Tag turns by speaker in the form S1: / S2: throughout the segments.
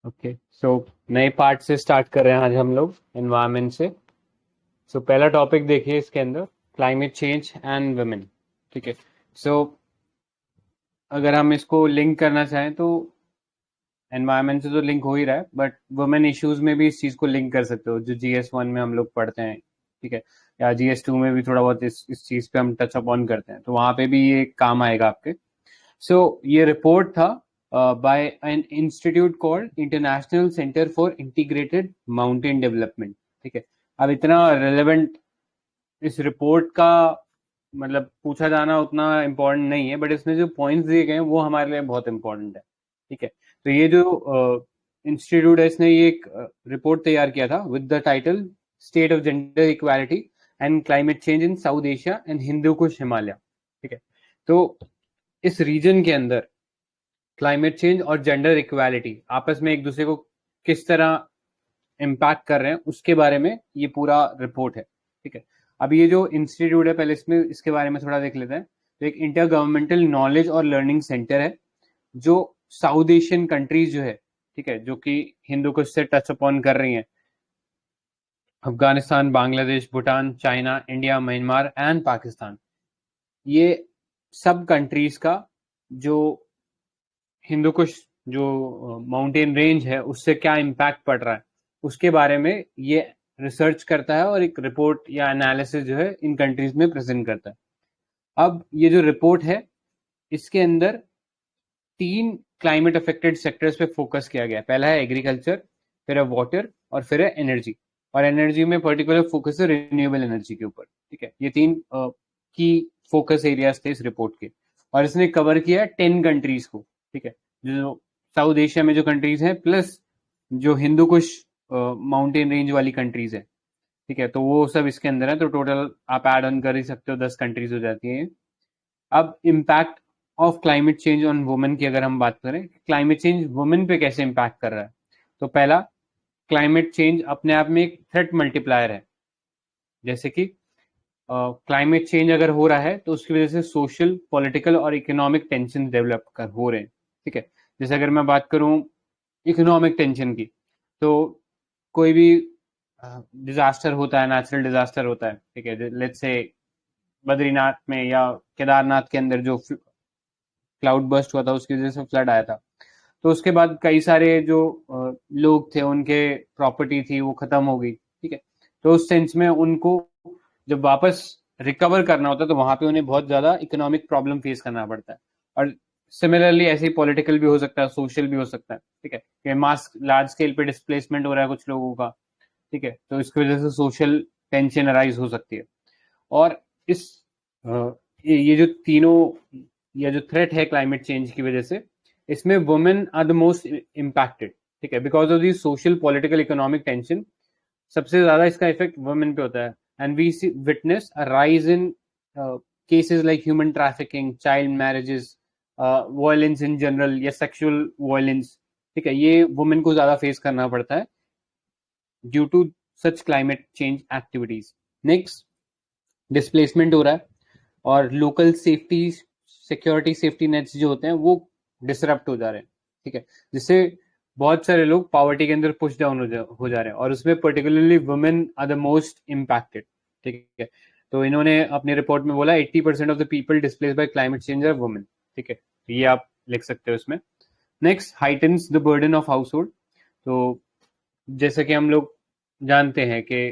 S1: Okay, सो नए part से start कर रहे हैं आज हम लोग एनवायरनमेंट से। सो पहला टॉपिक देखिए इसके अंदर, क्लाइमेट चेंज एंड वुमेन। ठीक है। सो अगर हम इसको लिंक करना चाहें तो एनवायरनमेंट से तो लिंक हो ही रहा है, बट वुमेन इश्यूज में भी इस चीज को लिंक कर सकते हो, जो GS1 में हम लोग पढ़ते हैं। ठीक है। या GS2 में भी थोड़ा बहुत इस चीज पे हम टच अपॉन करते हैं, तो वहां पे भी ये काम आएगा आपके। सो ये रिपोर्ट था by an institute called International Centre for Integrated Mountain Development. ठीक है। अब इतना रेलेवेंट इस रिपोर्ट का मतलब पूछा जाना उतना इम्पोर्टेंट नहीं है, बट इसमें जो पॉइंट्स दिए गए हैं वो हमारे लिए बहुत इंपॉर्टेंट है। ठीक है। तो ये जो इंस्टीट्यूट है, इसने ये एक रिपोर्ट तैयार किया था with the title state of gender equality and climate change in South Asia and Hindu Kush Himalaya. ठीक है। तो इस रीजन के अंदर क्लाइमेट चेंज और जेंडर इक्वालिटी आपस में एक दूसरे को किस तरह इम्पैक्ट कर रहे हैं, उसके बारे में ये पूरा रिपोर्ट है। ठीक है। अब ये जो इंस्टीट्यूट है, पहले इसमें इसके बारे में थोड़ा देख लेते हैं। तो एक इंटर गवर्नमेंटल नॉलेज और लर्निंग सेंटर है, जो साउथ एशियन कंट्रीज जो है, ठीक है, जो कि हिंदू कुश से टच अपॉन कर रही हैं, Afghanistan, Bangladesh, Bhutan, China, India, Myanmar and Pakistan, ये सब कंट्रीज का जो हिंदू कुश जो माउंटेन रेंज है उससे क्या इम्पैक्ट पड़ रहा है, उसके बारे में ये रिसर्च करता है और एक रिपोर्ट या एनालिसिस जो है इन कंट्रीज में प्रेजेंट करता है। अब ये जो रिपोर्ट है, इसके अंदर तीन क्लाइमेट अफेक्टेड सेक्टर्स पे फोकस किया गया है। पहला है एग्रीकल्चर, फिर है वाटर और फिर है एनर्जी। और एनर्जी में पर्टिकुलर फोकस है रिन्यूएबल एनर्जी के ऊपर। ठीक है। ये तीन की फोकस एरियाज थे इस रिपोर्ट के, और इसने कवर किया 10 कंट्रीज को। ठीक है। जो साउथ एशिया में जो कंट्रीज हैं, प्लस जो हिंदू कुश माउंटेन रेंज वाली कंट्रीज है। ठीक है। तो वो सब इसके अंदर है, तो टोटल आप ऐड ऑन कर ही सकते हो, 10 कंट्रीज हो जाती हैं। अब impact of climate change on women की अगर हम बात करें, क्लाइमेट चेंज वुमेन पे कैसे इम्पैक्ट कर रहा है, तो पहला, क्लाइमेट चेंज अपने आप में एक थ्रेट मल्टीप्लायर है। जैसे कि क्लाइमेट चेंज अगर हो रहा है तो उसकी वजह से सोशल, पॉलिटिकल और इकोनॉमिक टेंशन डेवलप कर हो रहे हैं। ठीक है। जैसे अगर मैं बात करूं इकोनॉमिक टेंशन की, तो कोई भी डिजास्टर होता है, नेचुरल डिजास्टर होता है, ठीक है, लेट्स से बद्रीनाथ में या केदारनाथ के अंदर जो क्लाउड बर्स्ट हुआ था, उसकी वजह से फ्लड आया था। तो उसके बाद कई सारे जो लोग थे, उनके प्रॉपर्टी थी वो खत्म हो गई। ठीक है। तो उस सेंस में उनको जब वापस रिकवर करना होता है, तो वहां पे उन्हें बहुत ज्यादा इकोनॉमिक प्रॉब्लम फेस करना पड़ता है। और सिमिलरली ऐसे ही पॉलिटिकल भी हो सकता है, सोशल भी हो सकता है। ठीक है, कि मास लार्ज स्केल पे डिस्प्लेसमेंट हो रहा है कुछ लोगों का। ठीक है। तो इसकी वजह से सोशल टेंशन अराइज हो सकती है। और इस ये जो तीनों, या जो थ्रेट है क्लाइमेट चेंज की वजह से, इसमें women are the most impacted. ठीक है। Because of the social, political, economic tension, सबसे ज्यादा इसका इफेक्ट वुमेन पे होता है। And we witness a rise in cases like human trafficking, child marriages, violence in general या सेक्सुअल वायलेंस। ठीक है। ये वुमेन को ज्यादा फेस करना पड़ता है due to such climate change activities. Next, displacement हो रहा है, और local safety, security, safety nets जो होते हैं वो डिसरप्ट हो जा रहे हैं। ठीक है। जिससे बहुत सारे लोग पॉवर्टी के अंदर पुश डाउन हो जा रहे हैं, और उसमें particularly women are the most impacted. ठीक है। तो इन्होंने अपनी रिपोर्ट में बोला 80% of the people displaced by climate change are women. ठीक है। तो ये आप लिख सकते हो इसमें। Next, heightens the burden of household. तो जैसे कि हम लोग जानते हैं कि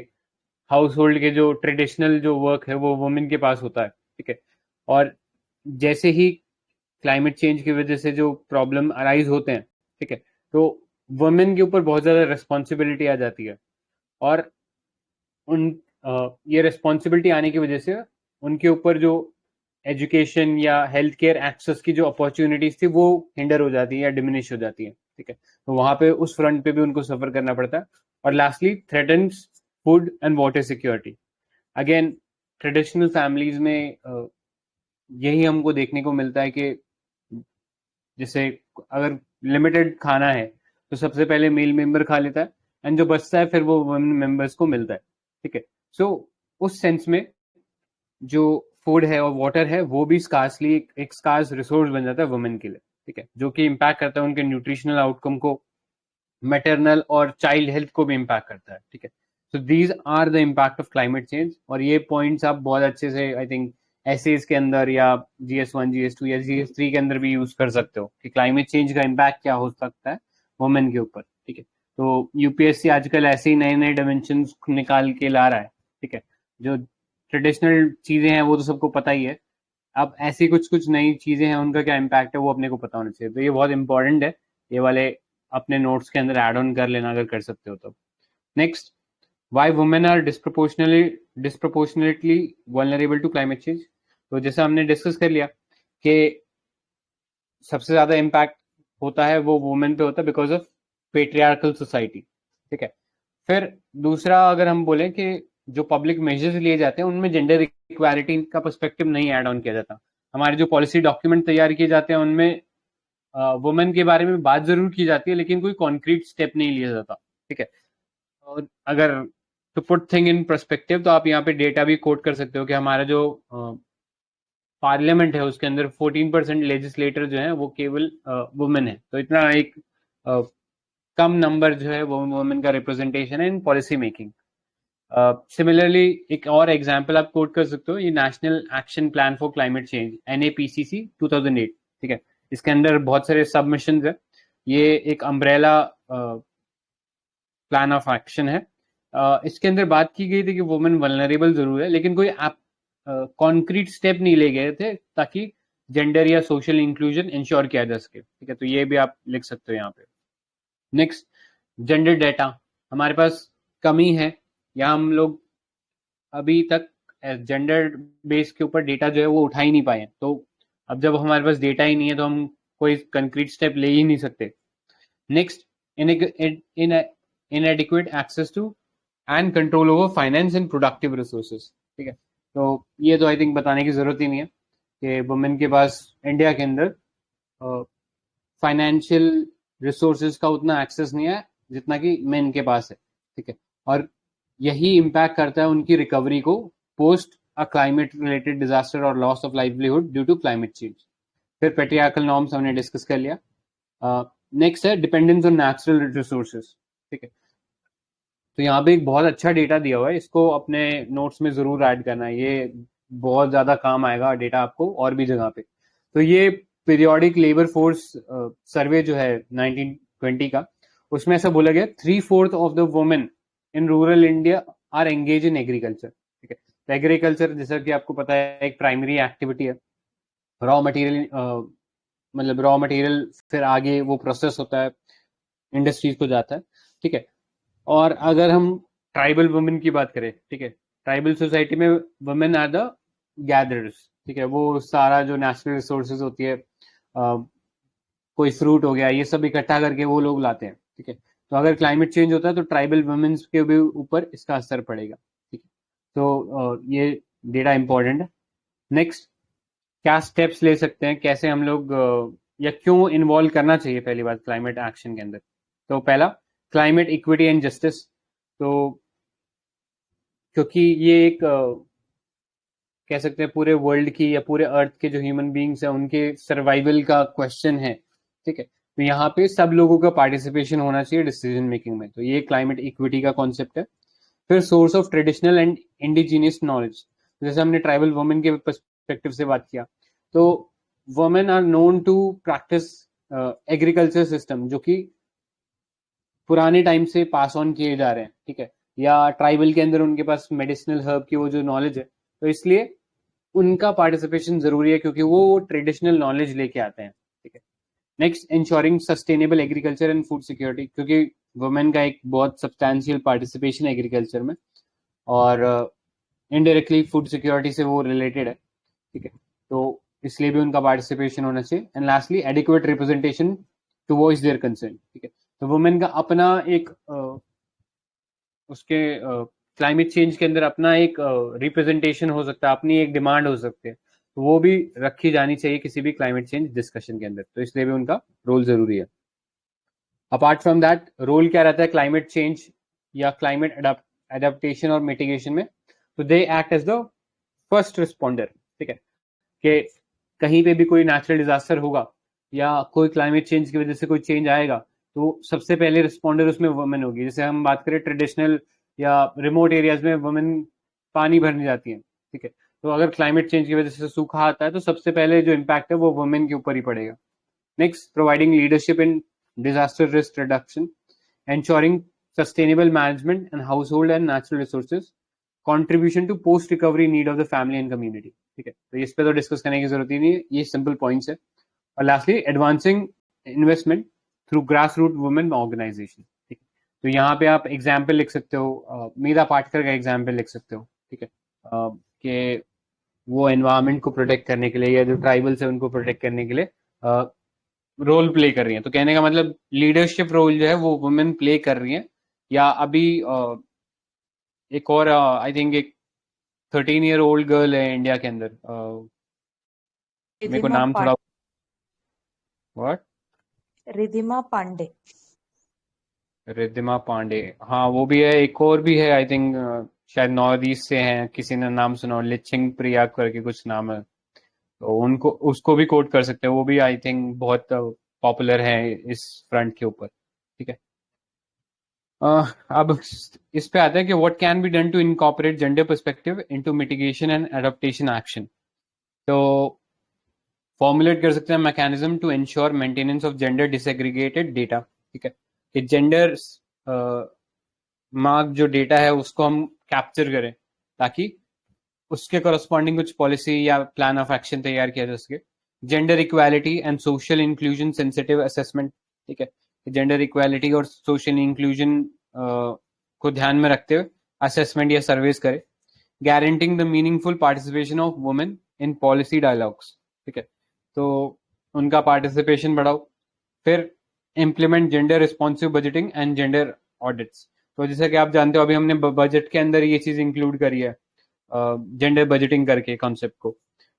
S1: हाउस होल्ड के जो ट्रेडिशनल जो वर्क है वो वुमेन के पास होता है। ठीक है। और जैसे ही क्लाइमेट चेंज की वजह से जो प्रॉब्लम अराइज होते हैं, ठीक है, तो वुमेन के ऊपर बहुत ज्यादा रिस्पॉन्सिबिलिटी आ जाती है। और उन ये रिस्पॉन्सिबिलिटी आने की वजह से उनके ऊपर जो एजुकेशन या हेल्थ केयर एक्सेस की जो अपॉर्चुनिटीज थी वो हिंडर हो जाती है या डिमिनिश हो जाती है। ठीक है। तो वहां पे उस फ्रंट पे भी उनको सफर करना पड़ता है। और lastly, threatens food and water security. Again, traditional families में यही हमको देखने को मिलता है कि जैसे अगर लिमिटेड खाना है, तो सबसे पहले मेल मेंबर खा लेता है, एंड जो बचता है फिर वो वुमेन मेंबर्स को मिलता है। ठीक है। सो उस सेंस में जो फूड है और वाटर है वो भी स्कार्सली एक स्कार्स रिसोर्स बन जाता है वुमेन के लिए। ठीक है। जो कि इम्पैक्ट करता है उनके न्यूट्रिशनल आउटकम को, मैटरनल और चाइल्ड हेल्थ को भी इम्पैक्ट करता है, ठीक है। So these are the impact of climate change, और ये पॉइंट्स आप बहुत अच्छे से आई थिंक एसेज के अंदर या GS1 GS2 या GS3 के अंदर भी यूज कर सकते हो कि क्लाइमेट चेंज का इम्पैक्ट क्या हो सकता है वुमेन के ऊपर, ठीक है। तो यूपीएससी आजकल ऐसे ही नए नए डायमेंशन निकाल के ला रहा है, ठीक है। जो ट्रेडिशनल चीजें हैं वो तो सबको पता ही है, अब ऐसी कुछ कुछ नई चीजें हैं उनका क्या इम्पैक्ट है वो अपने को पता होना चाहिए। तो ये बहुत इंपॉर्टेंट है, ये वाले अपने नोट्स के अंदर ऐड ऑन कर लेना अगर कर सकते हो तो। Next, why women are disproportionately vulnerable to climate change. तो जैसा हमने डिस्कस कर लिया कि सबसे ज्यादा इम्पैक्ट होता है वो वुमेन पे होता है बिकॉज ऑफ पेट्रियार्कल सोसाइटी, ठीक है। फिर दूसरा अगर हम बोलें कि जो पब्लिक मेजर्स लिए जाते हैं उनमें जेंडर इक्वालिटी का पर्सपेक्टिव नहीं ऐड ऑन किया जाता। हमारे जो पॉलिसी डॉक्यूमेंट तैयार किए जाते हैं उनमें वुमेन के बारे में बात जरूर की जाती है लेकिन कोई कॉन्क्रीट स्टेप नहीं लिया जाता, ठीक है। और अगर to put thing in perspective तो आप यहाँ पे डेटा भी कोट कर सकते हो कि हमारा जो पार्लियामेंट है उसके अंदर 14% लेजिस्लेटर जो है वो केवल वुमेन है। तो इतना एक कम नंबर जो है वो वुमेन का रिप्रेजेंटेशन है इन पॉलिसी मेकिंग। सिमिलरली एक और एग्जांपल आप कोट कर सकते हो, ये national action plan for climate change NAPCC 2008, ठीक है। इसके अंदर बहुत सारे सबमिशंस है, ये एक अम्ब्रेला प्लान ऑफ एक्शन है। इसके अंदर बात की गई थी कि वुमेन वल्नरेबल जरूर है लेकिन कोई कॉन्क्रीट स्टेप नहीं ले गए थे ताकि जेंडर या सोशल इंक्लूजन इंश्योर किया जा सके, ठीक है। तो ये भी आप लिख सकते हो यहाँ पे। नेक्स्ट, जेंडर डेटा हमारे पास कमी है, या हम लोग अभी तक जेंडर बेस के ऊपर डेटा जो है वो उठा ही नहीं पाए। तो अब जब हमारे पास डेटा ही नहीं है तो हम कोई कंक्रीट स्टेप ले ही नहीं सकते। Next, inadequate access to and control over finance and productive resources, ठीक है। तो ये तो आई थिंक बताने की जरूरत ही नहीं है कि वुमेन के पास इंडिया के अंदर फाइनेंशियल रिसोर्सेज का उतना एक्सेस नहीं है जितना कि मेन के पास है, ठीक है। और यही इम्पैक्ट करता है उनकी रिकवरी को post a climate related disaster और loss of livelihood due to climate change. फिर पेट्रियार्कल नॉर्म्स हमने डिस्कस कर लिया। नेक्स्ट है डिपेंडेंस ऑन नेचुरल रिसोर्सेज, ठीक है। तो यहाँ पे एक बहुत अच्छा डेटा दिया हुआ है, इसको अपने नोट्स में जरूर ऐड करना है, ये बहुत ज्यादा काम आएगा डेटा आपको और भी जगह पे। तो ये पीरियोडिक लेबर फोर्स सर्वे जो है 1920 का, उसमें ऐसा बोला गया 3/4 of the women in rural India are engage in agriculture, ठीक है। तो एग्रीकल्चर जैसा कि आपको पता है एक प्राइमरी एक्टिविटी है, रॉ मटेरियल मतलब रॉ मटेरियल फिर आगे वो प्रोसेस होता है, इंडस्ट्रीज को जाता है, ठीक है। और अगर हम ट्राइबल वुमेन की बात करें, ठीक है, ट्राइबल सोसाइटी में वुमेन आर द गैदरर्स, ठीक है। वो सारा जो नेचुरल रिसोर्सेज होती है, कोई फ्रूट हो गया, ये सब इकट्ठा करके वो लोग लाते हैं, ठीक है। तो अगर क्लाइमेट चेंज होता है तो ट्राइबल वुमेन्स के भी ऊपर इसका असर पड़ेगा, ठीक है। तो ये डेटा इंपॉर्टेंट है। नेक्स्ट, क्या स्टेप्स ले सकते हैं, कैसे हम लोग या क्यों इन्वॉल्व करना चाहिए पहली बात क्लाइमेट एक्शन के अंदर। तो पहला, क्लाइमेट इक्विटी एंड जस्टिस। तो क्योंकि ये एक कह सकते हैं पूरे वर्ल्ड की या पूरे अर्थ के जो ह्यूमन बींग्स हैं उनके सर्वाइवल का क्वेश्चन है, ठीक है। तो यहाँ पे सब लोगों का पार्टिसिपेशन होना चाहिए डिसीजन मेकिंग में, तो ये क्लाइमेट इक्विटी का कॉन्सेप्ट है। फिर source of traditional and indigenous knowledge, जैसे हमने ट्राइबल वुमेन के पर्सपेक्टिव से बात किया, तो women are known to practice agriculture system जो कि पुराने टाइम से पास ऑन किए जा रहे हैं, ठीक है। या ट्राइबल के अंदर उनके पास मेडिसिनल हर्ब की वो जो नॉलेज है, तो इसलिए उनका पार्टिसिपेशन जरूरी है क्योंकि वो ट्रेडिशनल नॉलेज लेके आते हैं, ठीक है। Next, ensuring sustainable agriculture and food security, क्योंकि वुमेन का एक बहुत सब्सटैंशियल पार्टिसिपेशन एग्रीकल्चर में और इनडायरेक्टली फूड सिक्योरिटी से वो रिलेटेड है, ठीक है। तो इसलिए भी उनका पार्टिसिपेशन होना चाहिए। And lastly, adequate representation to voice their concern, ठीक है। तो वुमेन का अपना एक उसके क्लाइमेट चेंज के अंदर अपना एक रिप्रेजेंटेशन हो सकता है, अपनी एक डिमांड हो सकती है, तो वो भी रखी जानी चाहिए किसी भी क्लाइमेट चेंज डिस्कशन के अंदर, तो इसलिए भी उनका रोल जरूरी है। अपार्ट फ्रॉम दैट, रोल क्या रहता है क्लाइमेट चेंज या क्लाइमेट एडेप्टेशन और मिटिगेशन में, तो they act as the first responder, ठीक है। कि कहीं पे भी कोई नेचुरल डिजास्टर होगा या कोई क्लाइमेट चेंज की वजह से कोई चेंज आएगा तो सबसे पहले रिस्पॉन्डर उसमें वुमेन होगी। जैसे हम बात करें ट्रेडिशनल या रिमोट एरियाज में वुमेन पानी भरने जाती हैं, ठीक है, तो अगर क्लाइमेट चेंज की वजह से सूखा आता है तो सबसे पहले जो इम्पैक्ट है वो वुमेन के ऊपर ही पड़ेगा। Next, providing leadership in disaster risk reduction, ensuring sustainable management and household and natural resources, contribution to post recovery need of the family and community। ठीक है, तो इस पे तो डिस्कस करने की जरूरत ही नहीं है, ये सिंपल पॉइंट्स है। और lastly, advancing investment through grass root women organisation. ठीक है, तो यहाँ पे आप एग्जाम्पल लिख सकते हो, मीरा पाटकर का एग्जाम्पल लिख सकते हो। ठीक है, कि वो एनवायरमेंट को प्रोटेक्ट करने के लिए या जो ट्राइबल्स है उनको प्रोटेक्ट करने के लिए रोल प्ले कर रही हैं। तो कहने का मतलब लीडरशिप रोल जो है वो वुमेन प्ले कर रही हैं। या अभी एक और आई थिंक एक 13 ईयर ओल्ड गर्ल है इंडिया के अंदर, मेरे को
S2: रिधिमा
S1: नाम थोड़ा व्हाट
S2: रिधिमा पांडे।
S1: रिद्धिमा पांडे, हाँ वो भी है। एक और भी है आई थिंक, शायद नॉर्थ ईस्ट से हैं, किसी ने नाम सुना हो, लिचिंग प्रिया करके कुछ नाम है, तो उनको उसको भी कोट कर सकते हैं। वो भी आई थिंक बहुत पॉपुलर है इस फ्रंट के ऊपर। ठीक है, अब इस पे आता है कि what can be done to incorporate gender perspective into mitigation and adaptation action. तो फॉर्मुलेट कर सकते हैं mechanism to ensure maintenance of gender disaggregated data. ठीक है, कि जेंडर मार्क जो डेटा है उसको हम कैप्चर करें ताकि उसके करस्पॉन्डिंग कुछ पॉलिसी या प्लान ऑफ एक्शन तैयार किया जा सके। Gender equality and social inclusion sensitive assessment. ठीक है, जेंडर इक्वालिटी और सोशल इंक्लूजन को ध्यान में रखते हुए असेसमेंट या सर्वेस करें। Guaranteeing the meaningful participation of women in policy dialogues. ठीक है, तो उनका पार्टिसिपेशन बढ़ाओ। फिर implement gender responsive budgeting and gender audits. तो जैसे कि आप जानते हो अभी हमने बजट के अंदर ये चीज इंक्लूड करी है, जेंडर बजटिंग करके कॉन्सेप्ट को।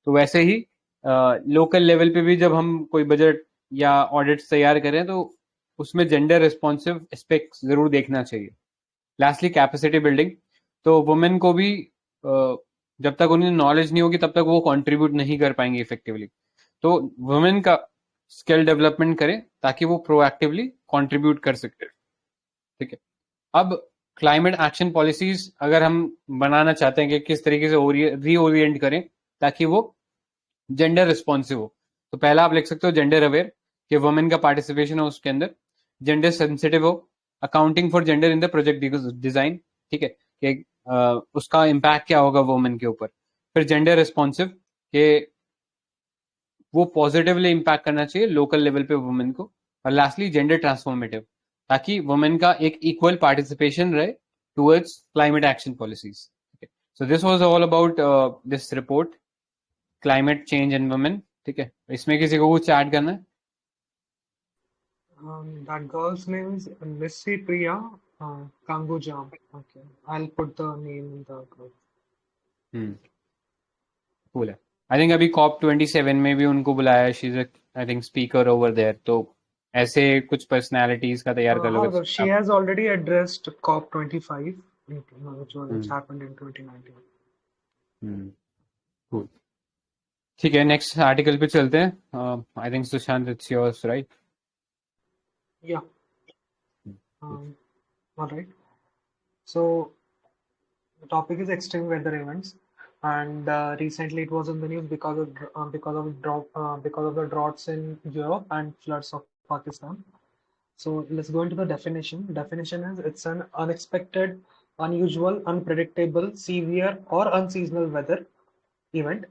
S1: तो वैसे ही लोकल लेवल पे भी जब हम कोई बजट या ऑडिट्स तैयार करें तो उसमें जेंडर रिस्पॉन्सिव एस्पेक्ट जरूर देखना चाहिए। Lastly, capacity building. तो वुमेन को भी जब तक उन्हें नॉलेज नहीं होगी तब तक वो कंट्रीब्यूट नहीं कर पाएंगे इफेक्टिवली। तो वुमेन का स्किल डेवलपमेंट करें ताकि वो प्रोएक्टिवली कंट्रीब्यूट कर सकते हैं। ठीक है, अब क्लाइमेट एक्शन पॉलिसीज अगर हम बनाना चाहते हैं कि किस तरीके से रीओरिएंट करें ताकि वो जेंडर रिस्पॉन्सिव हो, तो पहला आप लिख सकते हो जेंडर अवेयर, कि वुमेन का पार्टिसिपेशन हो उसके अंदर। जेंडर सेंसिटिव हो, accounting for gender in the project design. ठीक है, कि उसका इम्पैक्ट क्या होगा वुमेन के ऊपर। फिर जेंडर रिस्पॉन्सिव, कि वो पॉजिटिवली इम्पैक्ट करना चाहिए लोकल लेवल पे वुमेन को। और लास्टली, जेंडर ट्रांसफॉर्मेटिव, ताकि वुमेन का एक इक्वल पार्टिसिपेशन रहे towards climate action policies. So this was all about this report, climate change and women. ठीक है, इसमें किसी को कुछ ऐड करना है?
S3: That girl's name is Missy Priya Kangujam. Okay, I'll put the name in the group.
S1: Cool है। I think अभी COP27 में भी उनको बुलाया है, she is I think speaker over there. तो ऐसे कुछ पर्सनालिटीज का तैयार कर लो
S3: However, she
S1: आप।
S3: has already addressed COP25, which happened in 2019.
S1: Cool. ठीक है, नेक्स्ट आर्टिकल पे चलते हैं। I think Sushant, it's yours right?
S3: Yeah. All right. So the topic is extreme weather events, and recently it was in the news because of the droughts in Europe and floods of Pakistan. So let's go into the definition. Definition is it's an unexpected, unusual, unpredictable, severe, or unseasonal weather event.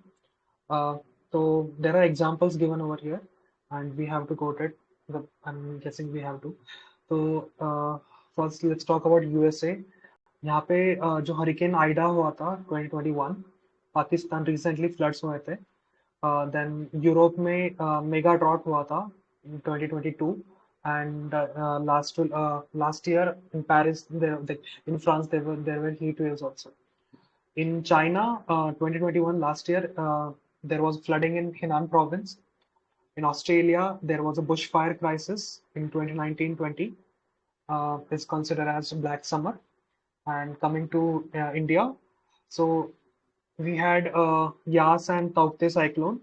S3: So there are examples given over here, and we have to quote it. I'm guessing we have to. So first, let's talk about USA. यहाँ पे जो hurricane Aida हुआ था 2021, Pakistan recently floods हुए थे। Then Europe में mega drought हुआ था 2022, and last year in Paris, in France, there were heat waves also. In China, 2021 last year, there was flooding in Henan province. In Australia, there was a bushfire crisis in 2019-20. Is considered as Black Summer. And coming to India, so we had Yas and Taukte cyclone,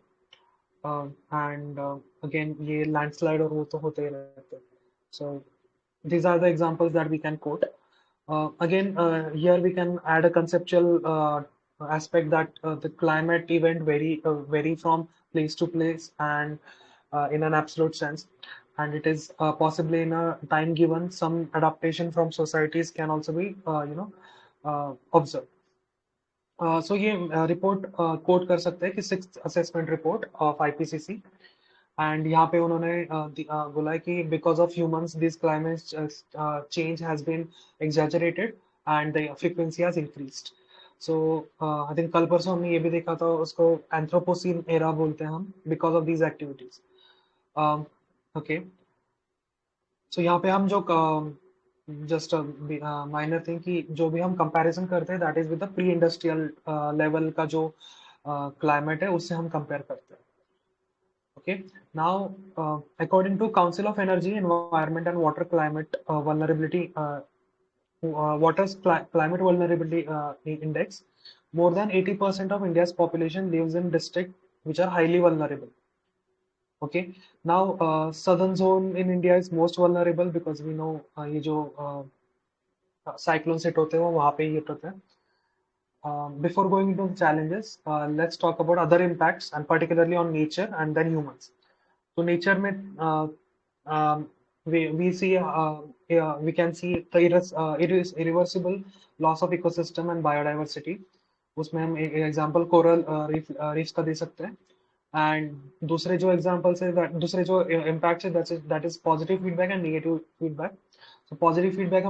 S3: and again ये landslide और वो तो होते ही रहते हैं. So these are the examples that we can quote. Again, here we can add a conceptual aspect that the climate event vary from place to place and in an absolute sense, and it is possibly in a time given. Some adaptation from societies can also be observed. So ये report quote कर सकते हैं कि sixth assessment report of IPCC and यहाँ पे उन्होंने बोला है कि because of humans this climate change has been exaggerated and the frequency has increased. So I think कल परसों हमने ये भी देखा था, उसको एंथ्रोपोसीन एरा बोलते हैं हम because of these activities. Okay, so यहाँ पे हम जो जस्ट माइनर थिंग कि जो भी हम कंपैरिजन करते हैं that is with the pre industrial level का जो क्लाइमेट है उससे हम कंपेयर करते हैं. Okay, now according to Council of Energy, Environment and Water Climate Vulnerability, Climate Vulnerability Index, more than 80% of India's population lives in districts which are highly vulnerable. Okay, now southern zone in India is most vulnerable because we know ये जो cyclones hit होते हैं वो वहाँ पे ही hit होते हैं. Before going into the challenges, let's talk about other impacts and particularly on nature and then humans. So nature में we see we can see the irreversible loss of ecosystem and biodiversity. उसमें हम example coral reefs का दे सकते हैं. And दूसरे जो examples है, दूसरे जो impacts है, that is positive feedback and negative feedback. So positive feedback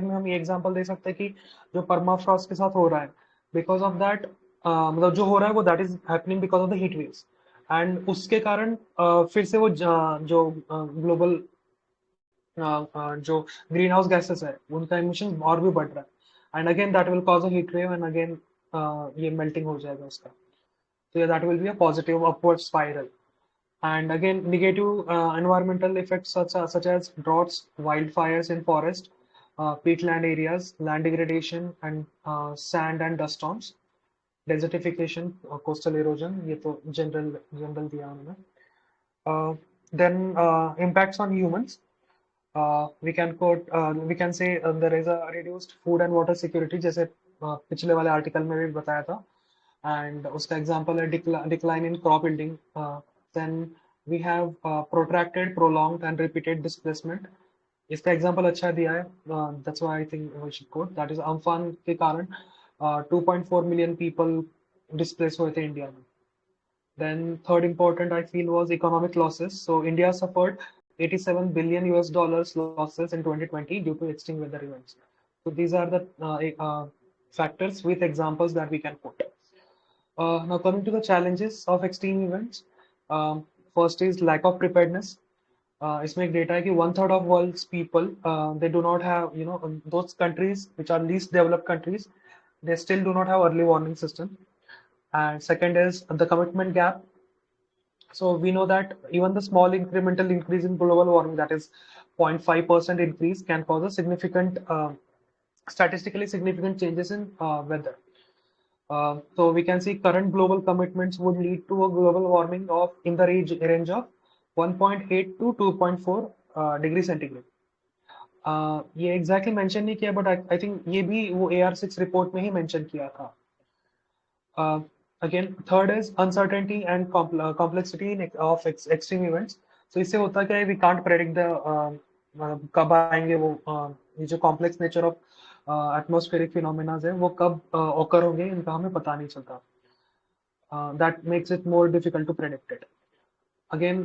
S3: में हम ये example दे सकते हैं कि जो permafrost के साथ हो रहा है, because of that मतलब जो हो रहा है वो that is happening because of the heat waves. And उसके कारण फिर से वो जो ग्लोबल जो ग्रीन हाउस गैसेस है उनका इमिशन और भी बढ़ रहा है and again that will cause a heat wave and again ये मेल्टिंग हो जाएगा उसका. तो that will be a positive upward spiral. And again negative environmental effects such as droughts, wildfires in forest, peatland areas, land degradation and sand and dust storms, desertification, coastal erosion, ये तो general दिया उन्होंने. Then impacts on humans. We can say there is a reduced food and water security, जैसे पिछले वाले article में भी बताया था. And उसका example है decline in crop yielding. Then we have protracted, prolonged and repeated displacement. इसका example अच्छा दिया है. That's why I think we should quote. That is Amphan के कारण 2.4 million people displaced हुए थे इंडिया में. Then third important I feel was economic losses. So India suffered 87 billion US dollars losses in 2020 due to extreme weather events. So these are the factors with examples that we can put. Now coming to the challenges of extreme events. First is lack of preparedness. इसमें एक data है कि 1/3 of world's people they do not have, those countries which are least developed countries, they still do not have early warning system. And second is the commitment gap. So we know that even the small incremental increase in global warming, that is 0.5% increase, can cause a significant, statistically significant changes in weather. So we can see current global commitments would lead to a global warming of in the range of 1.8 to 2.4 degree centigrade. ये exactly mention नहीं किया, but I think ये भी वो AR6 report में ही mention किया था. Again, third is uncertainty and complexity of extreme events. So इससे होता क्या है, we can't predict the कब आएंगे वो ये जो complex nature of atmospheric phenomena है वो कब occur होंगे, इनका हमें पता नहीं चलता. That makes it more difficult to predict it. Again,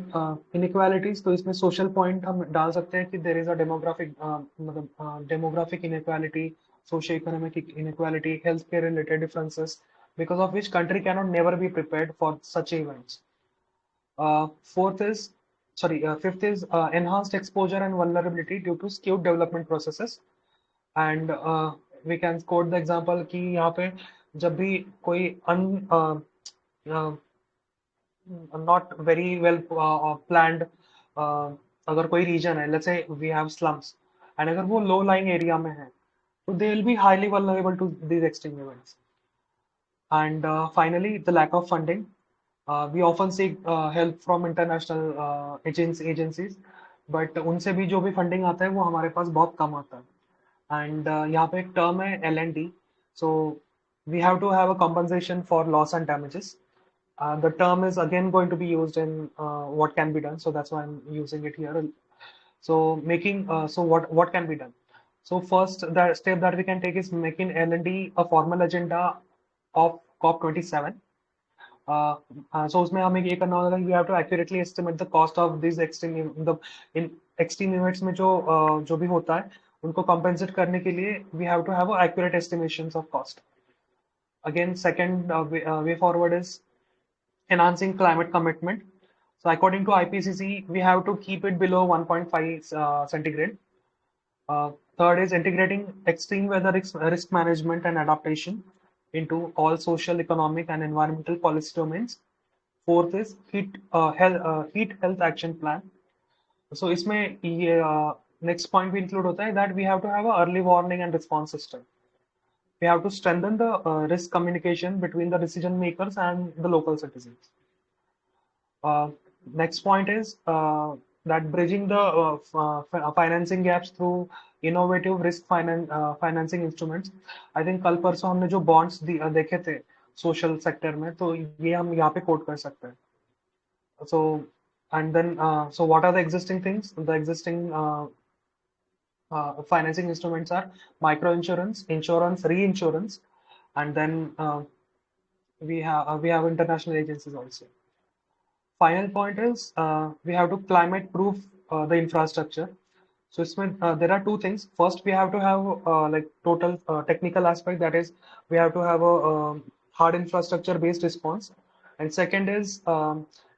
S3: inequalities, तो इसमें social point हम डाल सकते हैं कि there is a demographic inequality, socio-economic inequality, healthcare related differences, because of which country cannot never be prepared for such events. Fifth is enhanced exposure and vulnerability due to skewed development processes. And we can quote the example कि यहाँ पे जब भी कोई not very well planned अगर कोई region है, let's say we have slums, and अगर वो low lying area में है, so they will be highly vulnerable to these extreme events. And finally, the lack of funding. We often seek help from international agencies, but उनसे भी जो भी funding आता है वो हमारे पास बहुत कम आता है। एंड यहाँ पे एक टर्म है L&D, so we have to have a compensation for loss and damages. The term is again going to be used in what can be done, so that's why I'm using it here. So what can be done? So first, the step that we can take is making L&D a formal agenda of COP27. So उसमें हमें ये करना होगा कि we have to accurately estimate the cost of these in extreme events में जो भी होता है उनको compensate करने के लिए we have to have accurate estimations of cost. Again, second way forward is enhancing climate commitment. So according to IPCC, we have to keep it below 1.5 centigrade. Third is integrating extreme weather risk management and adaptation into all social, economic, and environmental policy domains. Fourth is heat health action plan. So इसमें ये next point भी include होता है that we have to have a early warning and response system. We have to strengthen the risk communication between the decision makers and the local citizens. Next point is that bridging the financing gaps through innovative risk financing instruments. I think कल परसों हमने जो bonds देखे थे social sector में, तो ये हम यहाँ पे quote कर सकते हैं. So and then so what are the existing things? The existing financing instruments are micro insurance, insurance, reinsurance, and then we have international agencies also. Final point is we have to climate proof the infrastructure. So there are two things. First, we have to have like total technical aspect, that is we have to have a hard infrastructure based response, and second is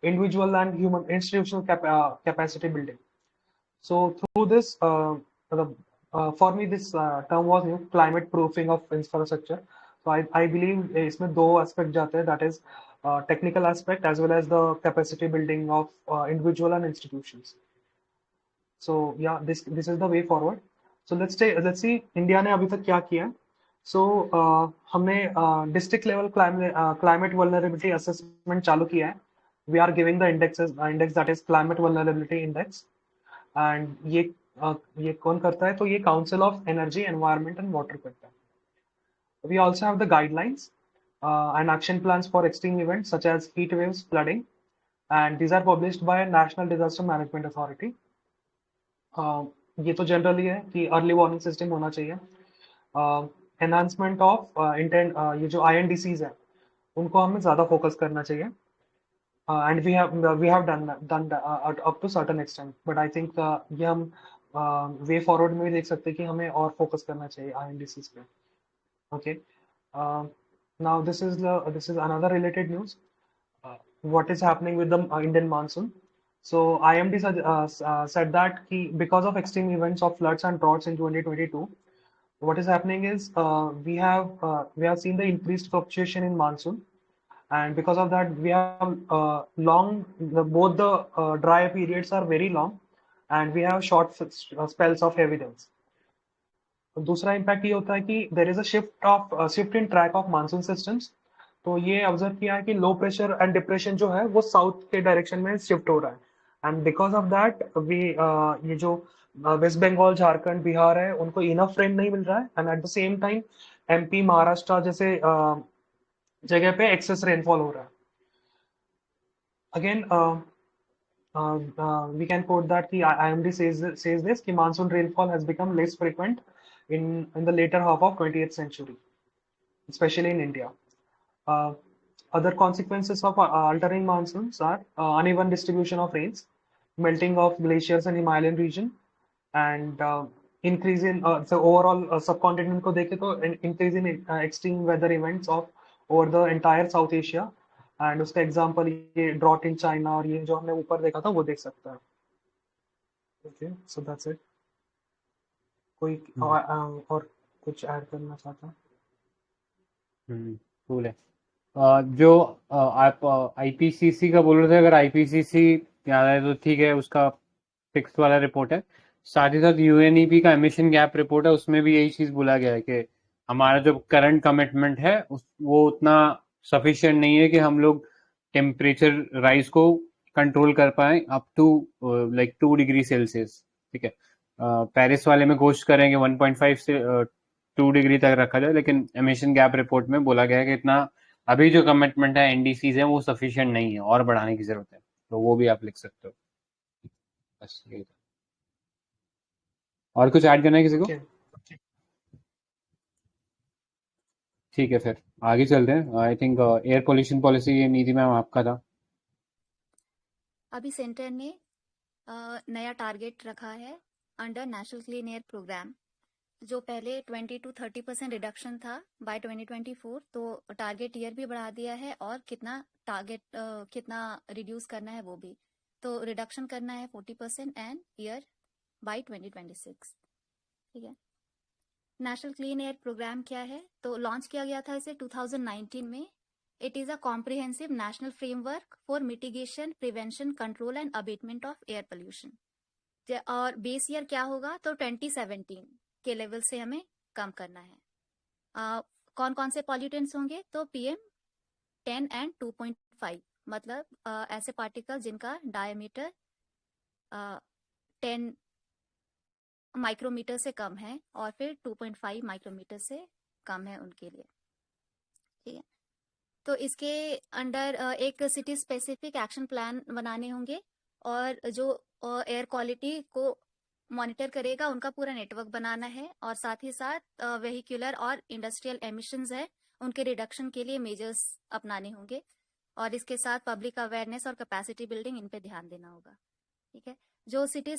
S3: individual and human institutional capacity building. So through this for me this term was new, climate proofing of infrastructure. So I believe इसमें दो aspect जाते हैं, that is technical aspect as well as the capacity building of individual and institutions. So yeah, this is the way forward. So let's see India ने अभी तक क्या किया है. So हमने district level climate vulnerability assessment चालू किया है. We are giving the index that is climate vulnerability index, and ये कौन करता है? तो ये Council of Energy, Environment and Water करता है. We also have the guidelines and action plans for extreme events such as heat waves, flooding, and these are published by National Disaster Management Authority. ये तो generally है कि early warning system होना चाहिए. Enhancement of ये जो INDCs है उनको हमें ज़्यादा फोकस करना चाहिए. And we have done that up to certain extent, but I think ये हम way forward में भी देख सकते हैं कि हमें और फोकस करना चाहिए INDCs पे. Okay. Now this is another related news. What is happening with the Indian monsoon? So IMD said that because of extreme events of floods and droughts in 2022, what is happening is we have seen the increased fluctuation in monsoon, and because of that we have both the dry periods are very long, and we have short spells of heavy rains. दूसरा impact ये होता है कि there is a shift in track of monsoon systems. तो ये observe किया है कि लो प्रेशर एंड डिप्रेशन जो है वो साउथ के डायरेक्शन में शिफ्ट हो रहा है, एंड बिकॉज ऑफ दैट ये जो वेस्ट बंगाल, झारखंड, बिहार है उनको इनफ रेन नहीं मिल रहा है, and at the same time MP, Maharashtra जैसे जगह पे एक्सेस रेनफॉल हो रहा है. Again we can quote that IMD says this कि monsoon rainfall has become less frequent in the later half of 20th century, especially in India. Other consequences of altering monsoons are uneven distribution of rains, melting of glaciers in Himalayan region, and increase in so overall subcontinent को देखे तो increase in extreme weather events of over the entire South Asia. And उसका example ये drought in China और ये जो हमने ऊपर देखा था वो देख सकता है. Okay, so that's it. कोई और कुछ ऐड करना चाहता?
S1: कूल है. जो आप IPCC का बोल रहे थे, अगर IPCC याद है तो ठीक है, उसका 6th वाला रिपोर्ट है. साथ ही साथ UNEP का एमिशन गैप रिपोर्ट है, उसमें भी यही चीज बोला गया है कि हमारा जो करंट कमिटमेंट है वो उतना सफिशिएंट नहीं है कि हम लोग टेम्परेचर राइज को कंट्रोल कर पाए up to like 2 degree Celsius, ठीक है। पेरिस वाले में कोशिश करेंगे 1.5 से 2 डिग्री तक रखा जाए, लेकिन एमिशन गैप रिपोर्ट में बोला गया है कि इतना अभी जो कमिटमेंट है एनडीसीज है वो सफिशिएंट नहीं है, और बढ़ाने की जरूरत है, तो वो भी आप लिख सकते हो। बस यही था। और कुछ ऐड करना है किसी को?
S3: Okay.
S1: ठीक है, फिर आगे चलते हैं। I think air pollution policy, ये नीति मैम आपका था।
S4: अभी सेंटर ने नया टारगेट रखा है under National clean air Programme. जो पहले 20 to 30% रिडक्शन था बाय 2024, तो टारगेट ईयर भी बढ़ा दिया है और कितना रिड्यूस करना है वो भी। तो रिडक्शन करना है 40% एंड ईयर बाय 2026, ठीक है। नेशनल क्लीन एयर प्रोग्राम क्या है? तो लॉन्च किया गया था इसे 2019 में। It is a comprehensive national framework for mitigation, prevention, control and abatement of air pollution. और बेस ईयर क्या होगा? तो 2017 के लेवल से हमें कम करना है। कौन कौन से पॉल्यूटेंट्स होंगे? तो PM10 एंड 2.5, मतलब ऐसे पार्टिकल जिनका डायमीटर 10 माइक्रोमीटर से कम है और फिर 2.5 माइक्रोमीटर से कम है उनके लिए, ठीक है। तो इसके अंडर एक सिटी स्पेसिफिक एक्शन प्लान बनाने होंगे, और जो एयर क्वालिटी को मॉनिटर करेगा उनका पूरा नेटवर्क बनाना है, और साथ ही साथ वेहिकुलर और इंडस्ट्रियल एमिशंस है उनके रिडक्शन के लिए मेजर्स अपनाने होंगे, और इसके साथ पब्लिक अवेयरनेस और कैपेसिटी बिल्डिंग इन पे ध्यान देना होगा, ठीक है। जो सिटी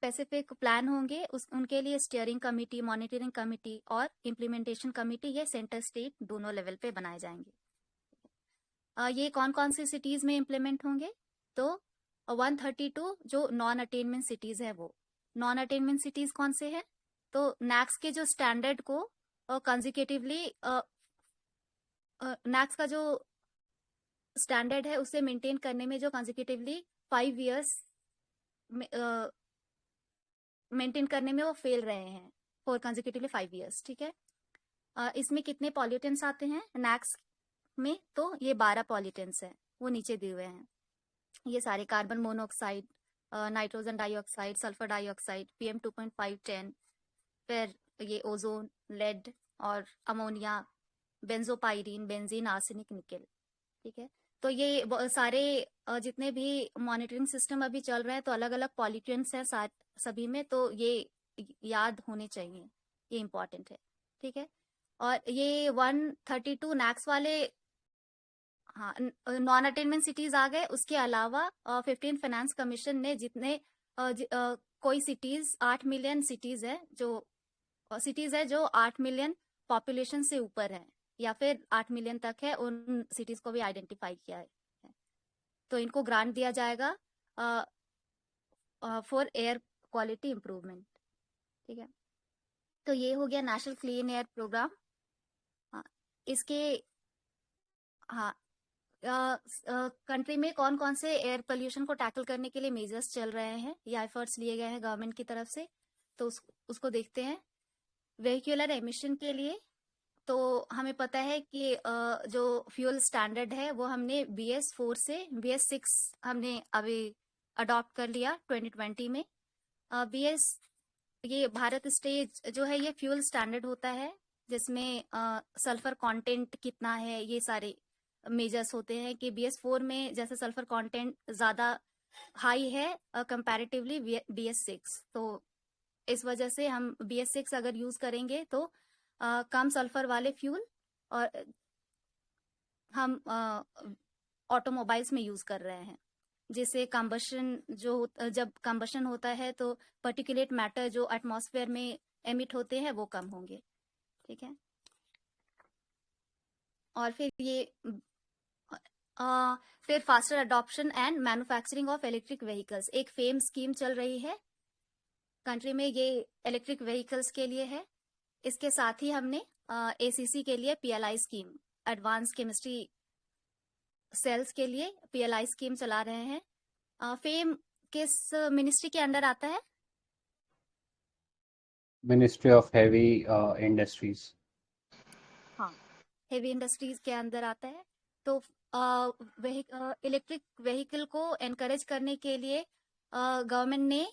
S4: स्पेसिफिक प्लान होंगे उनके लिए स्टीयरिंग कमेटी, मॉनिटरिंग कमेटी और इम्प्लीमेंटेशन कमेटी, ये सेंटर स्टेट दोनों लेवल पे बनाए जाएंगे। ये कौन कौन सी सिटीज में इम्प्लीमेंट होंगे? तो 132 जो नॉन अटेनमेंट सिटीज है वो। नॉन अटेनमेंट सिटीज कौन से हैं? तो नैक्स के जो स्टैंडर्ड को कंजिक्यूटिवली नैक्स का जो स्टैंडर्ड है उसे मेंटेन करने में जो कंजिक्यूटिवली 5 इयर्स मेंटेन करने में वो फेल रहे हैं फॉर कंजिक्यूटिवली 5 इयर्स, ठीक है। इसमें कितने पॉल्यूटेंट्स आते हैं नैक्स में? तो ये 12 पॉल्यूटेंट्स हैं, वो नीचे दिए हुए हैं। ये सारे carbon monoxide, nitrogen dioxide, sulphur dioxide, PM2.5, 10, फिर ये ओजोन, लेड और अमोनिया, बेंजोपाइरीन, बेंजीन, आर्सेनिक, निकेल, ठीक है। तो ये सारे जितने भी मॉनिटरिंग सिस्टम अभी चल रहे हैं, तो अलग अलग पॉल्यूटेंट्स हैं सभी में, तो ये याद होने चाहिए, ये इंपॉर्टेंट है, ठीक है। और ये 132 नैक्स वाले, हाँ, नॉन अटेनमेंट सिटीज आ गए। उसके अलावा 15 फाइनेंस कमीशन ने जितने कोई सिटीज 8 मिलियन सिटीज है जो 8 मिलियन पॉपुलेशन से ऊपर है या फिर 8 मिलियन तक है, उन सिटीज को भी आइडेंटिफाई किया है। तो इनको ग्रांट दिया जाएगा फॉर एयर क्वालिटी इम्प्रूवमेंट, ठीक है। तो ये हो गया नेशनल क्लीन एयर प्रोग्राम। हाँ, इसके हाँ कंट्री में कौन कौन से एयर पोल्यूशन को टैकल करने के लिए मेजर्स चल रहे हैं या एफर्ट्स लिए गए हैं गवर्नमेंट की तरफ से, तो उसको देखते हैं। वेहिकुलर एमिशन के लिए तो हमें पता है कि जो फ्यूल स्टैंडर्ड है वो हमने BS4 से BS6 हमने अभी अडॉप्ट कर लिया 2020 में। ये भारत स्टेज जो है ये फ्यूल स्टैंडर्ड होता है, जिसमें सल्फर कंटेंट कितना है ये सारे मेजर्स होते हैं। कि BS4 में जैसे सल्फर कंटेंट ज्यादा हाई है कंपैरेटिवली BS6, तो इस वजह से हम BS6 अगर यूज करेंगे तो कम सल्फर वाले फ्यूल और हम ऑटोमोबाइल्स में यूज कर रहे हैं, जिससे जब कंबशन होता है तो पर्टिकुलेट मैटर जो एटमॉस्फेयर में एमिट होते हैं वो कम होंगे, ठीक है। और फिर faster adoption and manufacturing of electric vehicles, एक फेम स्कीम चल रही है कंट्री में, ये इलेक्ट्रिक व्हीकल्स के लिए है। इसके साथ ही हमने ACC के लिए PLI scheme, advance chemistry cells के लिए PLI स्कीम चला रहे हैं। फेम किस मिनिस्ट्री के अंडर आता है?
S1: Ministry of heavy industries.
S4: हाँ, हेवी इंडस्ट्रीज के अंदर आता है। तो इलेक्ट्रिक व्हीकल को एनकरेज करने के लिए गवर्नमेंट ने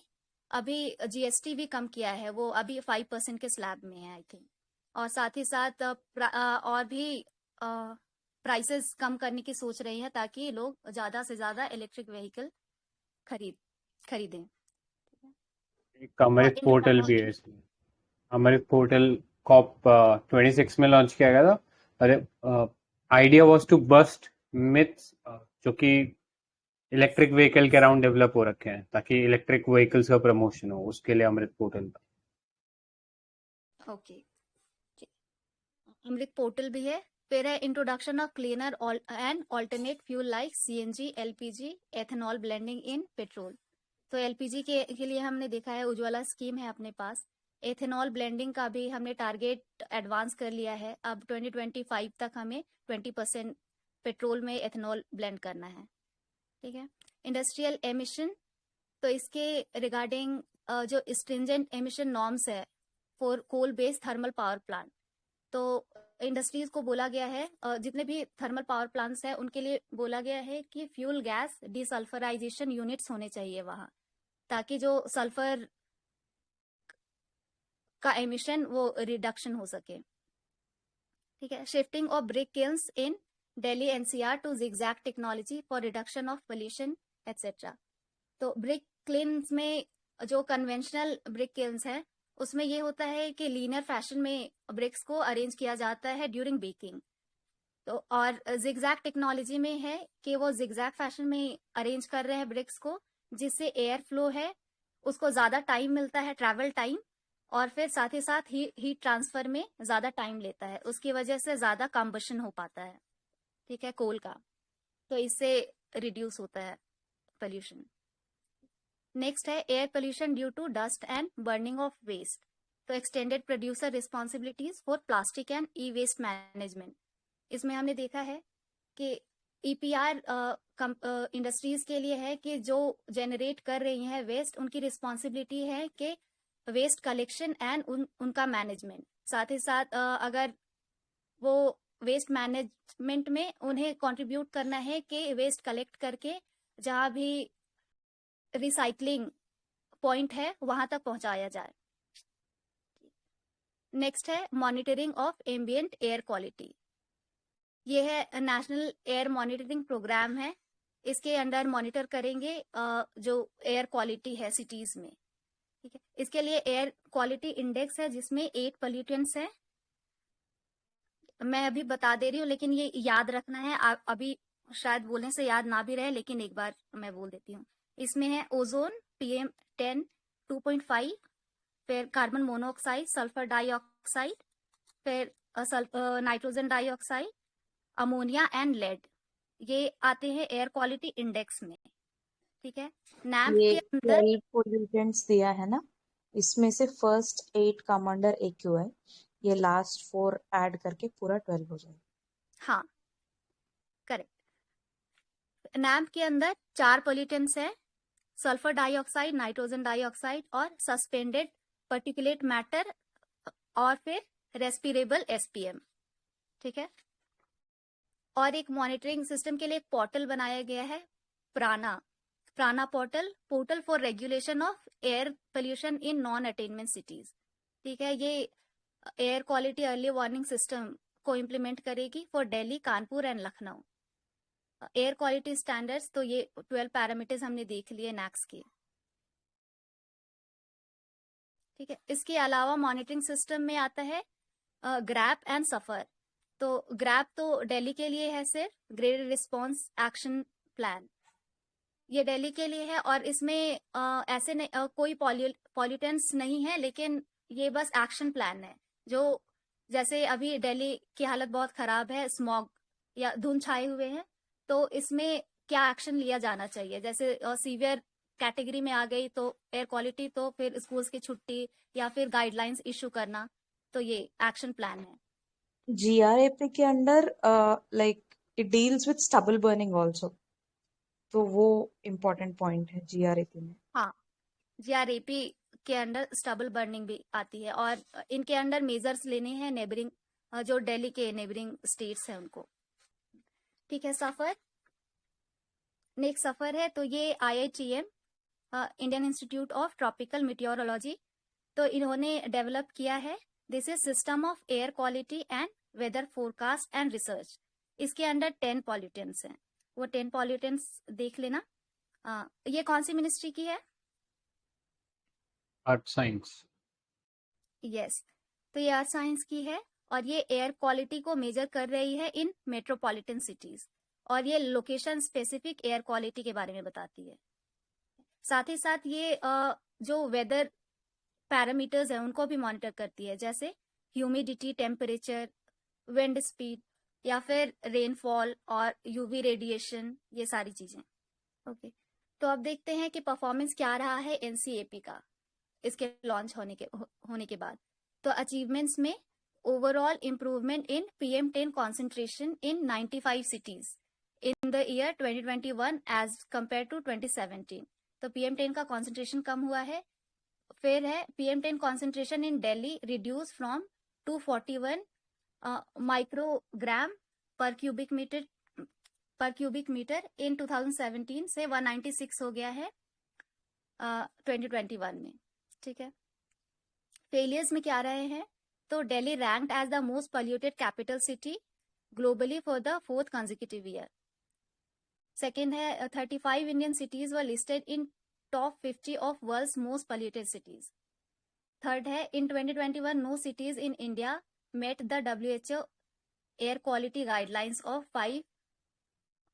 S4: अभी जीएसटी भी कम किया है, वो अभी 5% के स्लैब में है आई थिंक। और साथ ही साथ और भी प्राइसेस कम करने की सोच रही है ताकि लोग ज्यादा से ज्यादा इलेक्ट्रिक व्हीकल खरीदें।
S1: एक अमृत
S4: और
S1: पोर्टल भी है इसमें। अमृत पोर्टल कॉप 26 में लॉन्च किया गया था। अरे idea was to bust myths जो कि इलेक्ट्रिक व्हीकल के अराउंड डेवलप हो रखे हैं, ताकि इलेक्ट्रिक व्हीकल्स का प्रमोशन हो, उसके लिए अमृत पोर्टल था।
S4: ओके, अमृत पोर्टल भी है। फिर है introduction of cleaner and alternate fuel like CNG, LPG, ethanol blending in petrol. तो एलपीजी के लिए हमने देखा है उज्ज्वला स्कीम है अपने पास। एथेनॉल ब्लेंडिंग का भी हमने टारगेट एडवांस कर लिया है, अब 2025 तक हमें 20% पेट्रोल में एथेनॉल ब्लेंड करना है। ठीक है। इंडस्ट्रियल एमिशन, तो इसके रिगार्डिंग जो स्ट्रिंजेंट एमिशन नॉर्म्स है for coal based thermal power plant, तो इंडस्ट्रीज को बोला गया है, जितने भी थर्मल पावर प्लांट्स है उनके लिए बोला गया है कि फ्यूल गैस डिसल्फराइजेशन यूनिट्स होने चाहिए वहां, ताकि जो सल्फर का एमिशन वो रिडक्शन हो सके। ठीक है। Shifting of brick kilns in Delhi NCR to zigzag technology for reduction of pollution etcetera. तो ब्रिक किल्न्स में जो कन्वेंशनल ब्रिक किल्न्स है उसमें ये होता है कि लीनियर फैशन में ब्रिक्स को अरेंज किया जाता है ड्यूरिंग बेकिंग। तो और जिगजैग टेक्नोलॉजी में है कि वो जिगजैग फैशन में अरेंज कर रहे हैं ब्रिक्स को, जिससे एयर फ्लो है उसको ज्यादा टाइम मिलता है, ट्रैवल टाइम, और फिर साथ ही साथ हीट ट्रांसफर में ज्यादा टाइम लेता है, उसकी वजह से ज्यादा कंबशन हो पाता है। ठीक है, कोल का, तो इससे रिड्यूस होता है पोल्यूशन। नेक्स्ट है air pollution due to dust and burning of waste. तो extended producer responsibilities for plastic and e waste management. इसमें हमने देखा है कि ईपीआर इंडस्ट्रीज के लिए है कि जो जेनरेट कर रही हैं वेस्ट, उनकी रिस्पॉन्सिबिलिटी है कि वेस्ट कलेक्शन एंड उनका मैनेजमेंट। साथ ही साथ अगर वो वेस्ट मैनेजमेंट में उन्हें कंट्रीब्यूट करना है कि वेस्ट कलेक्ट करके जहां भी रिसाइकलिंग पॉइंट है वहां तक पहुंचाया जाए। नेक्स्ट है monitoring of ambient air quality. ये है नेशनल एयर मॉनिटरिंग प्रोग्राम है, इसके अंडर मॉनिटर करेंगे जो एयर क्वालिटी है सिटीज में। ठीक है। इसके लिए एयर क्वालिटी इंडेक्स है जिसमें 8 पोल्यूटेंट्स है। मैं अभी बता दे रही हूँ लेकिन ये याद रखना है, अभी शायद बोलने से याद ना भी रहे, लेकिन एक बार मैं बोल देती हूँ। इसमें है ओजोन, PM10 2.5, फिर कार्बन मोनोऑक्साइड, सल्फर डाइऑक्साइड, फिर nitrogen dioxide, ammonia and lead, ये आते हैं एयर क्वालिटी इंडेक्स में। ठीक है। नैम
S2: ये
S4: के अंदर
S2: 12 पोल्यूटेंट्स दिया है ना, इसमें से फर्स्ट 8 का अंडर AQ है, ये लास्ट 4 ऐड करके पूरा 12 हो जाएगा।
S4: हाँ, करेक्ट। नैम के अंदर 4 पोल्यूटेंट्स है, सल्फर डाइऑक्साइड, नाइट्रोजन डाइऑक्साइड और सस्पेंडेड पर्टिकुलेट मैटर, और फिर रेस्पिरेबल SPM। ठीक है। और एक मॉनिटरिंग सिस्टम के लिए एक पोर्टल बनाया गया है, PRANA portal for regulation of air pollution in non attainment cities. ठीक है। ये air quality early warning system को इम्प्लीमेंट करेगी for Delhi, Kanpur and Lucknow. Air quality standards, तो ये 12 पैरामीटर्स हमने देख लिए नैक्स के। ठीक है। इसके अलावा मॉनिटरिंग सिस्टम में आता है ग्रैप एंड सफर। तो ग्रैप तो दिल्ली के लिए है, सिर्फ ग्रेड रिस्पॉन्स एक्शन प्लान, ये दिल्ली के लिए है, और इसमें ऐसे नहीं, कोई पॉल्यूटेंट्स नहीं है, लेकिन ये बस एक्शन प्लान है। जो जैसे अभी दिल्ली की हालत बहुत खराब है, स्मॉग या धुंध छाए हुए हैं, तो इसमें क्या एक्शन लिया जाना चाहिए, जैसे सीवियर कैटेगरी में आ गई तो एयर क्वालिटी, तो फिर स्कूल्स की छुट्टी या फिर गाइडलाइंस इशू करना, तो ये एक्शन प्लान है।
S2: GRAP के under like it deals with stubble burning also, तो वो इम्पोर्टेंट पॉइंट है GRAP में।
S4: हाँ, GRAP के अंडर स्टबल बर्निंग भी आती है, और इनके अंडर मेजर्स लेने हैं नेबरिंग, जो दिल्ली के नेबरिंग स्टेट्स हैं उनको। ठीक है। सफर, नेक्स्ट सफर है, तो ये IITM Indian institute of tropical meteorology, तो इन्होंने डेवलप किया है। This is system of air quality and weather forecast and research. इसके अंडर 10 पॉल्यूटेंट्स हैं, वो 10 पॉल्यूटेंट्स देख लेना। ये कौन सी मिनिस्ट्री की है?
S1: Earth science.
S4: यस, तो ये अर्थ साइंस की है और ये एयर क्वालिटी को मेजर कर रही है इन मेट्रोपॉलिटन सिटीज, और ये लोकेशन स्पेसिफिक एयर क्वालिटी के बारे में बताती है। साथ ही साथ ये जो वेदर पैरामीटर्स हैं उनको भी मॉनिटर करती है, जैसे ह्यूमिडिटी, टेम्परेचर, विंड स्पीड या फिर रेनफॉल और यूवी रेडिएशन, ये सारी चीजें। ओके, तो अब देखते हैं कि परफॉर्मेंस क्या रहा है NCAP का इसके लॉन्च होने के बाद। तो अचीवमेंट्स में overall improvement in PM10 concentration in 95 cities in the year 2021 as compared to 2017। तो PM10 का कॉन्सेंट्रेशन कम हुआ है। फिर है PM10 concentration in Delhi reduce from 241 microgram per cubic metre इन 2017 से 196 हो गया है 2021 में। ठीक है। फेलियर्स में क्या रहे हैं, तो Delhi ranked as the most polluted capital city globally for the 4th consecutive year. Second है 35 Indian cities were listed in top 50 of world's most polluted cities. Third है in 2021 no cities in India met the WHO air quality guidelines of 5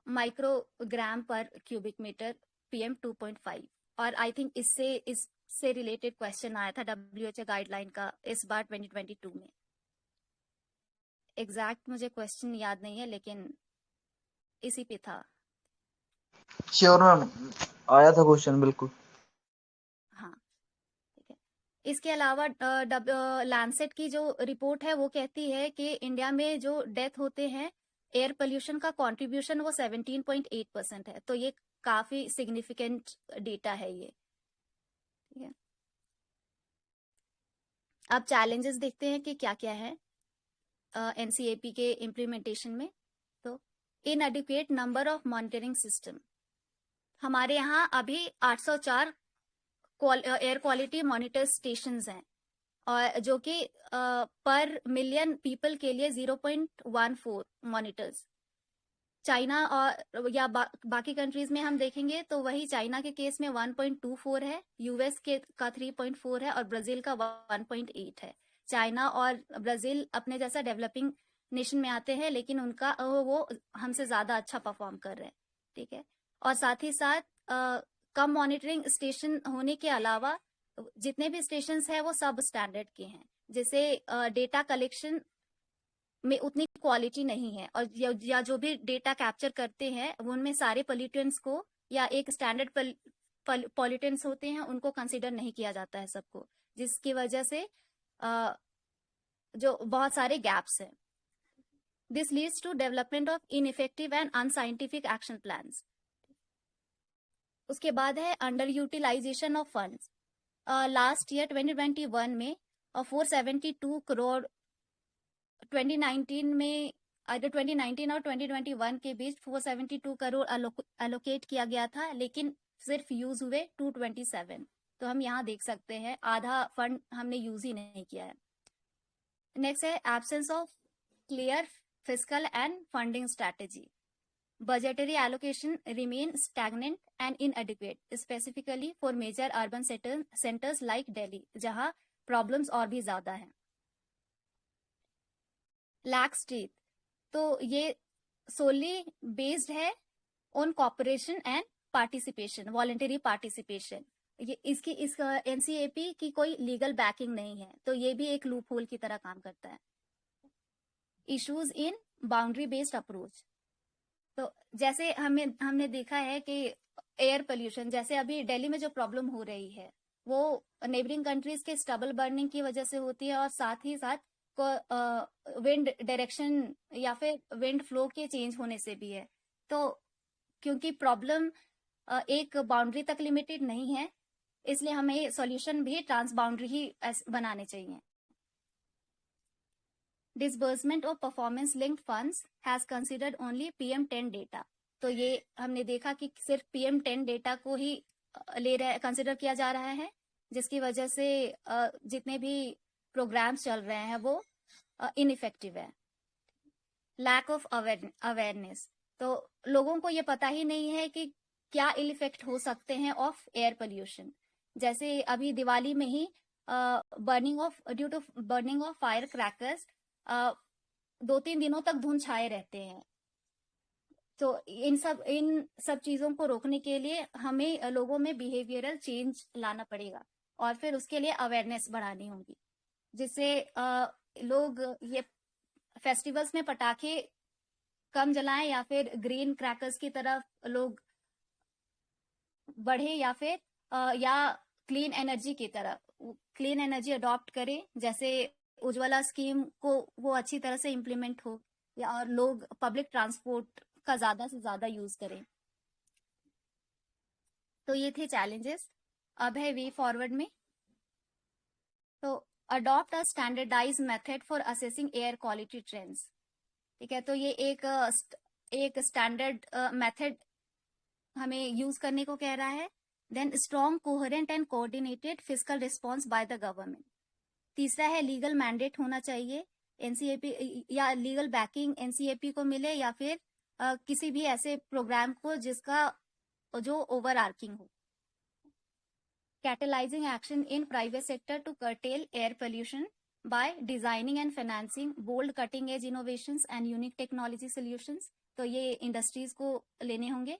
S4: microgram per cubic metre PM 2.5। और I think इससे related question आया था WHO guideline का इस बार 2022 में। Exact मुझे question याद नहीं है, लेकिन इसी पे था।
S5: श्योर मैम, आया था क्वेश्चन बिल्कुल।
S4: हाँ, ठीक है। इसके अलावा लैंडसेट की जो रिपोर्ट है वो कहती है कि इंडिया में जो डेथ होते हैं एयर पोल्यूशन का कंट्रीब्यूशन वो 17.8% है। तो ये काफी सिग्निफिकेंट डेटा है ये। ठीक है। अब चैलेंजेस देखते हैं कि क्या क्या है NCAP के इम्प्लीमेंटेशन में। तो इनएडिक्वेट नंबर ऑफ मॉनिटरिंग सिस्टम, हमारे यहाँ अभी 804 एयर क्वालिटी मॉनिटर स्टेशंस हैं, और जो कि पर मिलियन पीपल के लिए 0.14 मॉनिटर्स। चाइना और या बाकी कंट्रीज में हम देखेंगे तो वही चाइना के केस में 1.24 है, US का 3.4 है और ब्राजील का 1.8 है। चाइना और ब्राजील अपने जैसा डेवलपिंग नेशन में आते हैं, लेकिन उनका वो हमसे ज्यादा अच्छा परफॉर्म कर रहे हैं। ठीक है। और साथ ही साथ कम मॉनिटरिंग स्टेशन होने के अलावा जितने भी स्टेशन हैं वो सब स्टैंडर्ड के हैं, जैसे डेटा कलेक्शन में उतनी क्वालिटी नहीं है, और या जो भी डेटा कैप्चर करते हैं उनमें सारे पोल्यूटेंट्स को या एक स्टैंडर्ड पोल्यूटेंट्स होते हैं उनको कंसीडर नहीं किया जाता है सबको, जिसकी वजह से जो बहुत सारे गैप्स हैं। This leads to development of ineffective and unscientific action plans. उसके बाद है under utilisation of funds. Last year 2021 में 472 करोड़ 2019 में 2019 और 2021 के बीच 472 करोड़ एलोकेट किया गया था, लेकिन सिर्फ यूज हुए 227। तो हम यहाँ देख सकते हैं आधा फंड हमने यूज ही नहीं किया है। नेक्स्ट है absence of clear fiscal and funding strategy. Budgetary allocation remain stagnant and inadequate, specifically for major urban centers like Delhi, जहां problems और भी ज्यादा हैं। Lax teeth, तो ये solely based है on cooperation and participation, voluntary participation। ये इस NCAP की कोई लीगल बैकिंग नहीं है, तो ये भी एक लूप होल की तरह काम करता है। Issues in boundary based approach, तो जैसे हमने देखा है कि एयर पोल्यूशन, जैसे अभी दिल्ली में जो प्रॉब्लम हो रही है वो नेबरिंग कंट्रीज के स्टबल बर्निंग की वजह से होती है, और साथ ही साथ विंड डायरेक्शन या फिर विंड फ्लो के चेंज होने से भी है। तो क्योंकि प्रॉब्लम एक बाउंड्री तक लिमिटेड नहीं है, इसलिए हमें सॉल्यूशन भी ट्रांस बाउंड्री ही बनाने चाहिए। Disbursement of performance linked funds has considered only PM10 data. तो ये हमने देखा कि सिर्फ PM10 डेटा को ही कंसिडर किया जा रहा है, जिसकी वजह से जितने भी प्रोग्राम्स चल रहे हैं वो इनइफेक्टिव है। लैक ऑफ अवेयरनेस, तो लोगों को ये पता ही नहीं है कि क्या इल इफेक्ट हो सकते हैं ऑफ एयर पोल्यूशन। जैसे अभी दिवाली में ही due to burning of fire crackers 2-3 दिनों तक धुंध छाए रहते हैं। तो इन सब चीजों को रोकने के लिए हमें लोगों में बिहेवियरल चेंज लाना पड़ेगा और फिर उसके लिए अवेयरनेस बढ़ानी होगी, जिससे लोग ये फेस्टिवल्स में पटाखे कम जलाएं या फिर ग्रीन क्रैकर्स की तरफ लोग बढ़े, या फिर या क्लीन एनर्जी की तरफ क्लीन एनर्जी अडॉप्ट करें, जैसे उज्ज्वला स्कीम को वो अच्छी तरह से इम्प्लीमेंट हो, या और लोग पब्लिक ट्रांसपोर्ट का ज्यादा से ज्यादा यूज करें। तो ये थे चैलेंजेस। अब है वे फॉरवर्ड में। तो adopt a standardise method for assessing air quality trends. ठीक है, तो ये एक स्टैंडर्ड मेथड हमें यूज करने को कह रहा है। Then strong, coherent and coordinated fiscal response by the government. तीसरा है लीगल मैंडेट होना चाहिए, एनसीएपी या लीगल बैकिंग एनसीएपी को मिले, या फिर किसी भी ऐसे प्रोग्राम को जिसका जो ओवर आर्किंग हो। Catalysing action in private sector to curtail air pollution by designing and financing bold cutting edge innovations and unique technology solutions। तो ये इंडस्ट्रीज को लेने होंगे।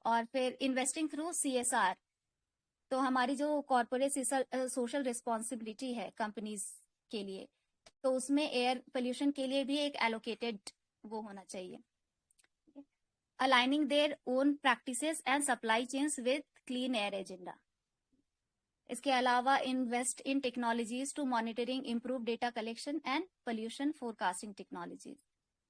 S4: और फिर इन्वेस्टिंग थ्रू CSR, तो हमारी जो कॉर्पोरेट सोशल रिस्पॉन्सिबिलिटी है कंपनीज के लिए, तो उसमें एयर पोल्यूशन के लिए भी एक एलोकेटेड वो होना चाहिए। Aligning their own practices and supply chains with clean air agenda. इसके अलावा invest in technologies to monitoring, improve data collection and pollution forecasting technologies.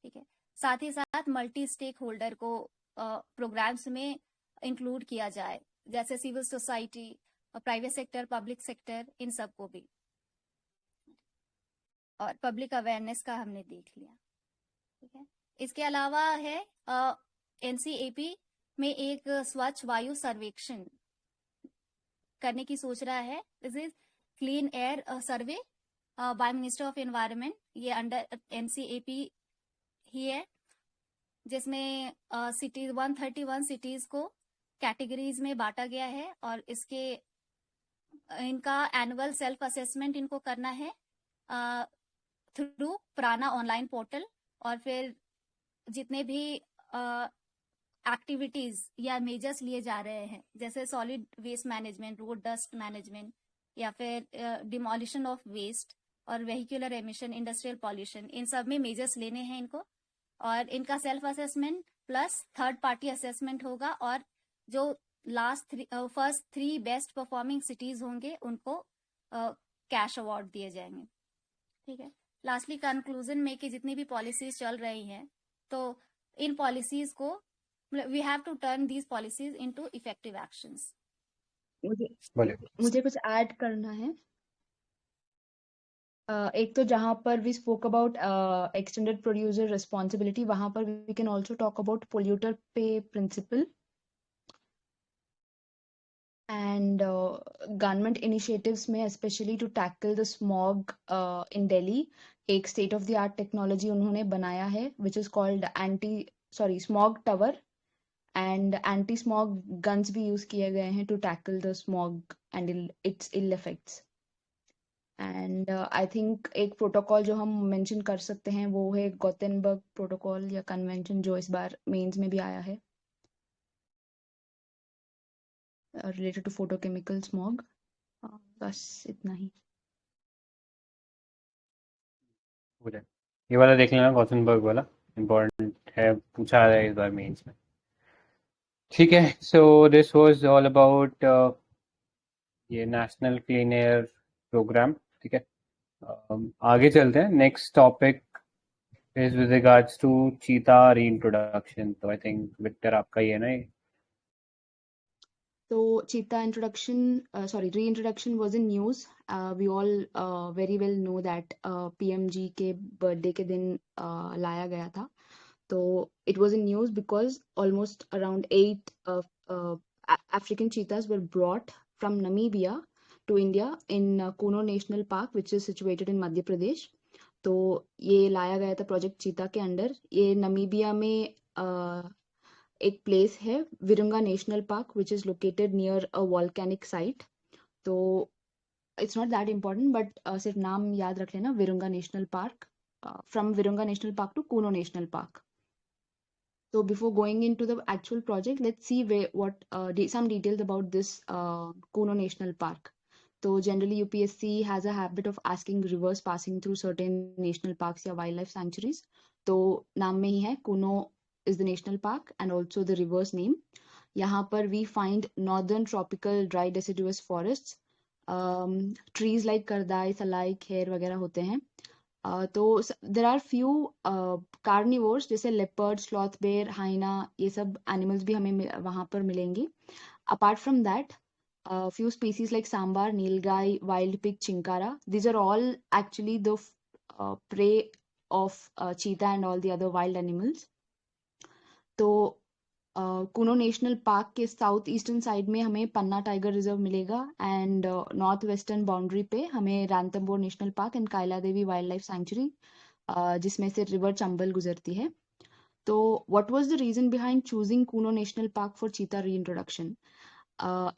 S4: ठीक है, साथ ही साथ मल्टी स्टेक होल्डर को प्रोग्राम्स में इंक्लूड किया जाए, जैसे civil society, private sector, public sector, इन सबको भी। और पब्लिक अवेयरनेस का हमने देख लिया। ठीक है, इसके अलावा है NCAP में एक स्वच्छ वायु सर्वेक्षण करने की सोच रहा है। This is clean air survey by minister of environment. ये अंडर NCAP ही है, जिसमें सिटीज 131 सिटीज को कैटेगरीज में बांटा गया है, और इनका एनुअल सेल्फ असेसमेंट इनको करना है थ्रू प्राना ऑनलाइन पोर्टल। और फिर जितने भी एक्टिविटीज या मेजर्स लिए जा रहे हैं, जैसे solid waste management, road dust management, या फिर डिमोलिशन ऑफ वेस्ट और वेहिकुलर एमिशन, इंडस्ट्रियल पॉल्यूशन, इन सब में मेजर्स लेने हैं इनको। और इनका self assessment plus third party assessment होगा, और जो फर्स्ट 3 बेस्ट परफॉर्मिंग सिटीज होंगे उनको कैश अवार्ड दिए जाएंगे। ठीक है, लास्टली कंक्लूजन में कि जितनी भी पॉलिसीज चल रही हैं, तो इन पॉलिसीज को we have to turn these policies into effective actions।
S6: मुझे कुछ ऐड करना है। एक तो जहाँ पर we spoke about extended producer responsibility, वहां पर we can also talk about polluter pay principle and government initiatives में, specially to tackle the smog in Delhi. एक state of the art technology उन्होंने बनाया है which is called smog tower, and anti smog guns भी use किए गए हैं to tackle the smog and its ill effects. And I think एक protocol जो हम मेंशन कर सकते हैं वो है गोटेनबर्ग प्रोटोकॉल या कन्वेंशन, जो इस बार मेंस में भी आया है, रिलेटेड टू फोटोकेमिकल स्मॉग। बस इतना ही।
S1: ये वाला देख लेना, गोटेनबर्ग वाला इम्पोर्टेंट है, पूछा है इस बार मेंस में। ठीक है, so this was all about ये नेशनल क्लीन एयर प्रोग्राम। ठीक है, आगे चलते हैं। Next topic is with regards to cheetah reintroduction. तो आई थिंक विक्टर आपका ही है ना ये?
S6: So cheetah reintroduction was in news. We all very well know that PMG के birthday के दिन लाया गया था. So it was in news because almost around 8 African cheetahs were brought from Namibia to India in Kuno National Park, which is situated in Madhya Pradesh. तो ये लाया गया था प्रोजेक्ट चीता के अंडर. ये नमीबिया में एक प्लेस है Virunga national park which is located near a volcanic site. तो it's not that important but सिर्फ नाम याद रख लेना, Virunga national park. From Virunga national park to Kuno national park. So before going into the actual project, let's see some details about this Kuno National Park. So generally UPSC has a habit of asking rivers passing through certain national parks या wildlife sanctuaries. तो नाम में ही है, Kuno is the national park and also the river's name. यहाँ पर we find northern tropical dry deciduous forests. Trees like करदाई, सलाई, खेर वगैरह होते हैं. तो देर आर फ्यू कार्निवोर्स जैसे लेपर्ड, स्लॉथ बेयर, हाइना, ये सब एनिमल्स भी हमें वहां पर मिलेंगे. Apart from that few species like sambar, nilgai, wild pig, chinkara, these are all actually the prey of cheetah and all the other wild animals. तो Kuno national park के south eastern side में हमें Panna tiger reserve मिलेगा and north western boundary पे हमें Ranthambore national park and Kaila Devi wildlife sanctuary जिसमें से river Chambal गुजरती है. तो what was the reason behind choosing Kuno national park for cheetah reintroduction?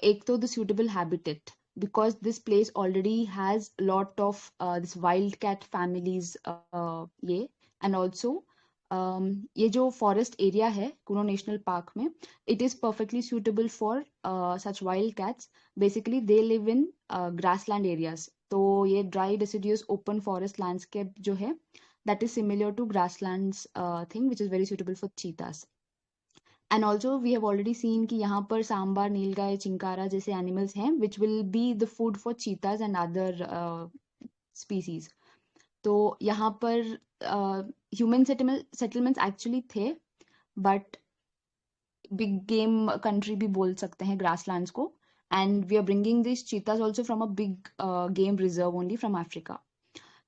S6: एक तो the suitable habitat, because this place already has lot of this wildcat families ये, and also ये जो फॉरेस्ट एरिया है कुनो नेशनल पार्क में, it is perfectly suitable for such wild cats. Basically they live in grassland areas. तो ये dry deciduous open forest landscape जो है that is similar to grasslands thing which is very suitable for cheetahs. And also we have already seen कि यहाँ पर सांबार, नीलगाय, चिंकारा जैसे animals हैं which will be the food for cheetahs and other species. तो यहाँ पर ह्यूमन सेटलमेंट्स एक्चुअली थे, but big game country भी बोल सकते हैं ग्रासलैंड्स को. And we are bringing this cheetahs also from a big game reserve only from Africa.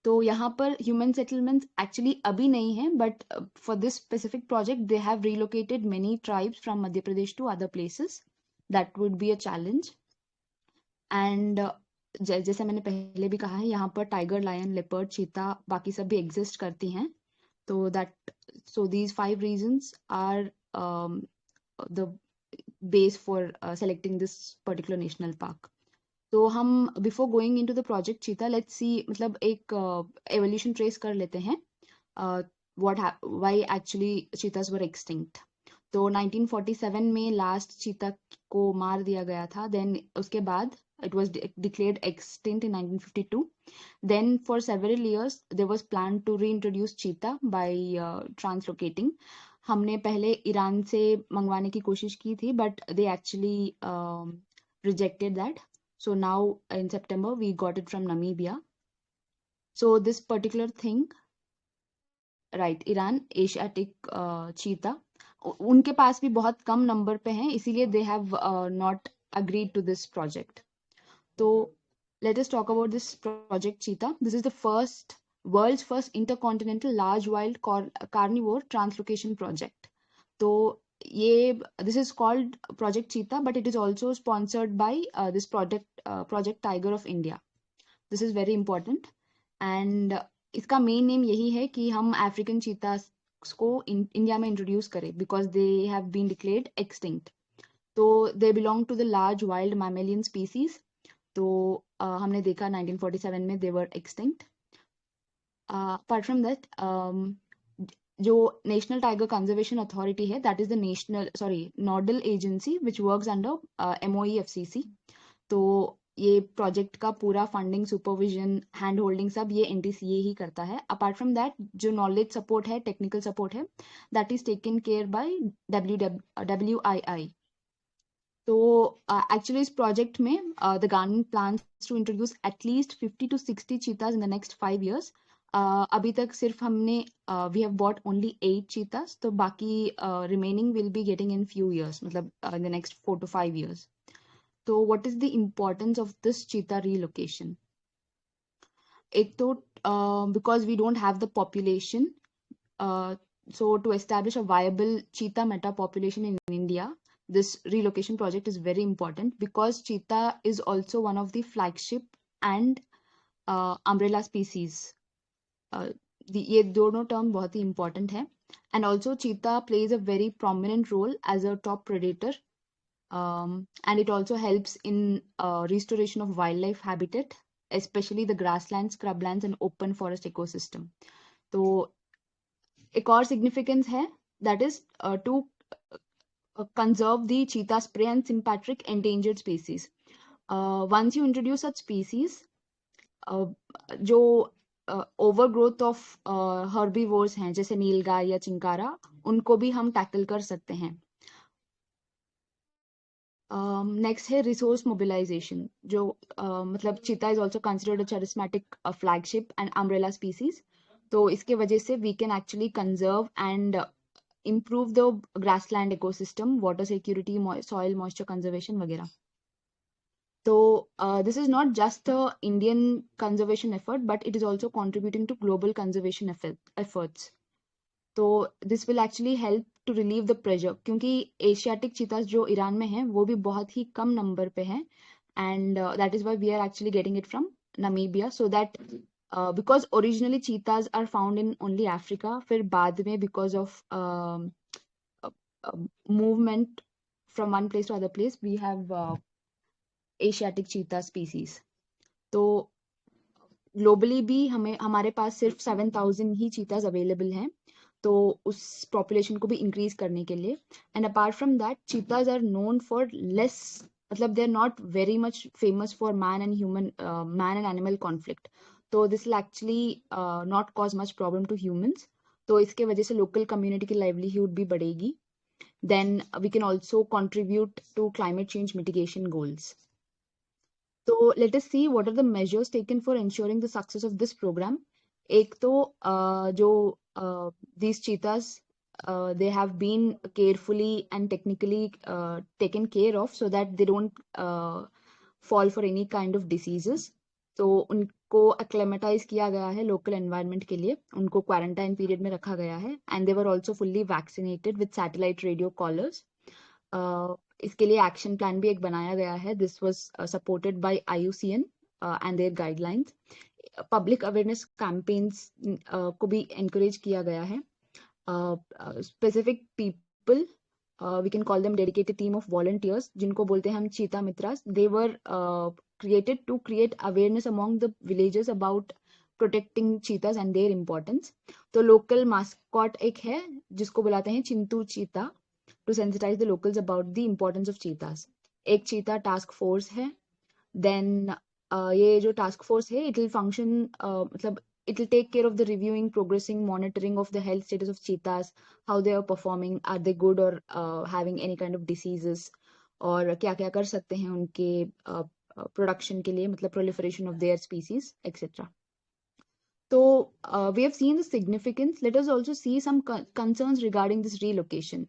S6: तो यहाँ पर ह्यूमन सेटलमेंट्स एक्चुअली अभी नहीं है, but for this specific project they have relocated many tribes from Madhya Pradesh to other places. That would be a challenge. And जैसे मैंने पहले भी कहा है, यहाँ पर टाइगर, लायन, लेपर्ड, चीता बाकी सब भी एग्जिस्ट करती हैं. तो these 5 reasons are the base for selecting this particular national park. तो हम before going into the project चीता, लेट्स सी, मतलब एक एवोल्यूशन ट्रेस कर लेते हैं व्हाई एक्चुअली चीतास वर एक्सटिंक्ट. तो 1947 में लास्ट चीता को मार दिया गया था. देन उसके बाद it was declared extinct in 1952. Then for several years there was plan to reintroduce cheetah by translocating. हमने पहले ईरान से मंगवाने की कोशिश की थी, but they actually rejected that. So now in September we got it from Namibia. So this particular thing, right, Iran Asiatic cheetah, उनके पास भी बहुत कम नंबर पे हैं, इसीलिए they have not agreed to this project. So let us talk about this project cheetah. This is the world's first intercontinental large wild carnivore translocation project. So this is called Project Cheetah, but it is also sponsored by this Project Tiger of India. This is very important. And इसका main name यही है कि हम African cheetahs को India में introduce करें, because they have been declared extinct. तो they belong to the large wild mammalian species. तो हमने देखा 1947 में they were extinct. Apart from that, जो नेशनल टाइगर कंजर्वेशन अथॉरिटी है, that is the nodal agency which works under MOEFCC. तो ये project का पूरा फंडिंग, सुपरविजन, हैंड होल्डिंग सब ये NTCA ही करता है. अपार्ट फ्रॉम दैट जो नॉलेज सपोर्ट है, टेक्निकल सपोर्ट है, that is taken care by WII. तो एक्चुअली इस प्रोजेक्ट में the government plans to introduce at least 50 to 60 cheetahs in the next 5 years. अभी तक सिर्फ हमने we have bought only 8 cheetahs. तो बाकी remaining will be getting in few years, मतलब in the next 4 to 5 years. तो what is the importance of this cheetah relocation? एक तो because we don't have the population, so to establish a viable cheetah meta population in India, this relocation project is very important because cheetah is also one of the flagship and umbrella species. ये दोनों term बहुत ही important है. And also cheetah plays a very prominent role as a top predator, and it also helps in restoration of wildlife habitat, especially the grasslands, scrublands and open forest ecosystem. तो एक और significance है, that is to conserve the cheetah prey and sympatric endangered species. Once you introduce such species, जो overgrowth of herbivores हैं जैसे नीलगाय या चिंकारा, उनको भी हम टैकल कर सकते हैं. नेक्स्ट है रिसोर्स मोबिलाइजेशन, जो मतलब चीता is also considered a charismatic flagship and umbrella species. तो इसके वजह से we can actually conserve and improve the grassland ecosystem, water security, soil moisture conservation वगैरह. तो this is not just the Indian conservation effort, but it is also contributing to global conservation efforts. तो this will actually help to relieve the pressure, क्योंकि Asiatic cheetahs जो Iran में हैं वो भी बहुत ही कम नंबर पे हैं, and that is why we are actually getting it from Namibia. So that because originally cheetahs are found in only Africa, फिर बाद में because of movement from one place to other place we have Asiatic cheetah species. तो globally भी हमारे पास सिर्फ 7,000 ही चीतास available हैं, तो उस पॉपुलेशन को भी इंक्रीज करने के लिए. And apart from that cheetahs are known for less, मतलब they are not very much famous for man and animal conflict. तो this will actually not cause much problem to humans. तो इसके वजह से लोकल कम्युनिटी की livelihood भी बढ़ेगी. Then we can also contribute to climate change mitigation goals. So let us see what are the measures taken for ensuring the success of this program. एक तो जो these cheetahs they have been carefully and technically taken care of so that they don't fall for any kind of diseases. तो उनको acclimatize किया गया है local environment के लिए, उनको quarantine period में रखा गया है, and they were also fully vaccinated with satellite radio collars. इसके लिए एक्शन प्लान भी एक बनाया गया है. This was supported by IUCN and their guidelines. Public awareness campaigns को भी एनकरेज किया गया है. Specific people, we can call them dedicated team of volunteers, जिनको बोलते हैं हम चीता मित्रास. They were created to create awareness among the villages about protecting cheetahs and their importance. तो लोकल मास्कॉट एक है जिसको बुलाते हैं चिंतू चीता, to sensitize the locals about the importance of cheetahs. एक चीता टास्क फोर्स है. देन ये जो टास्क फोर्स है, it will function, मतलब it will take care of the reviewing, progressing, monitoring of the health status of cheetahs, how they are performing, are they good or having any kind of diseases, और क्या क्या कर सकते हैं उनके production के लिए, मतलब proliferation of their species, etc. So we have seen the significance. Let us also see some concerns regarding this relocation.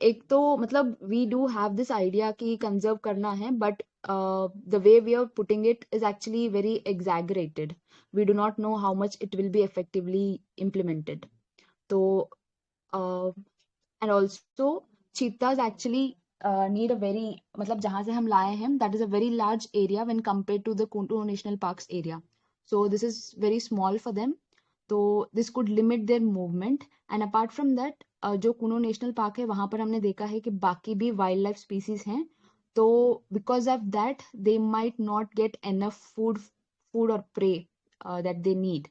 S6: एक तो मतलब we do have this idea कि कंजर्व करना है, but the way we are putting it is actually very exaggerated. We do not know how much it will be effectively implemented. तो and also cheetahs actually need a very, मतलब जहाँ से हम लाए हैं that is a very large area when compare to the Kuno national parks area. So this is very small for them. तो this could limit there movement. And apart from that जो कुनो national park है वहां पर हमने देखा है कि बाकी भी वाइल्ड लाइफ स्पीसीज हैं, तो because of that they might not get enough food और prey that they need.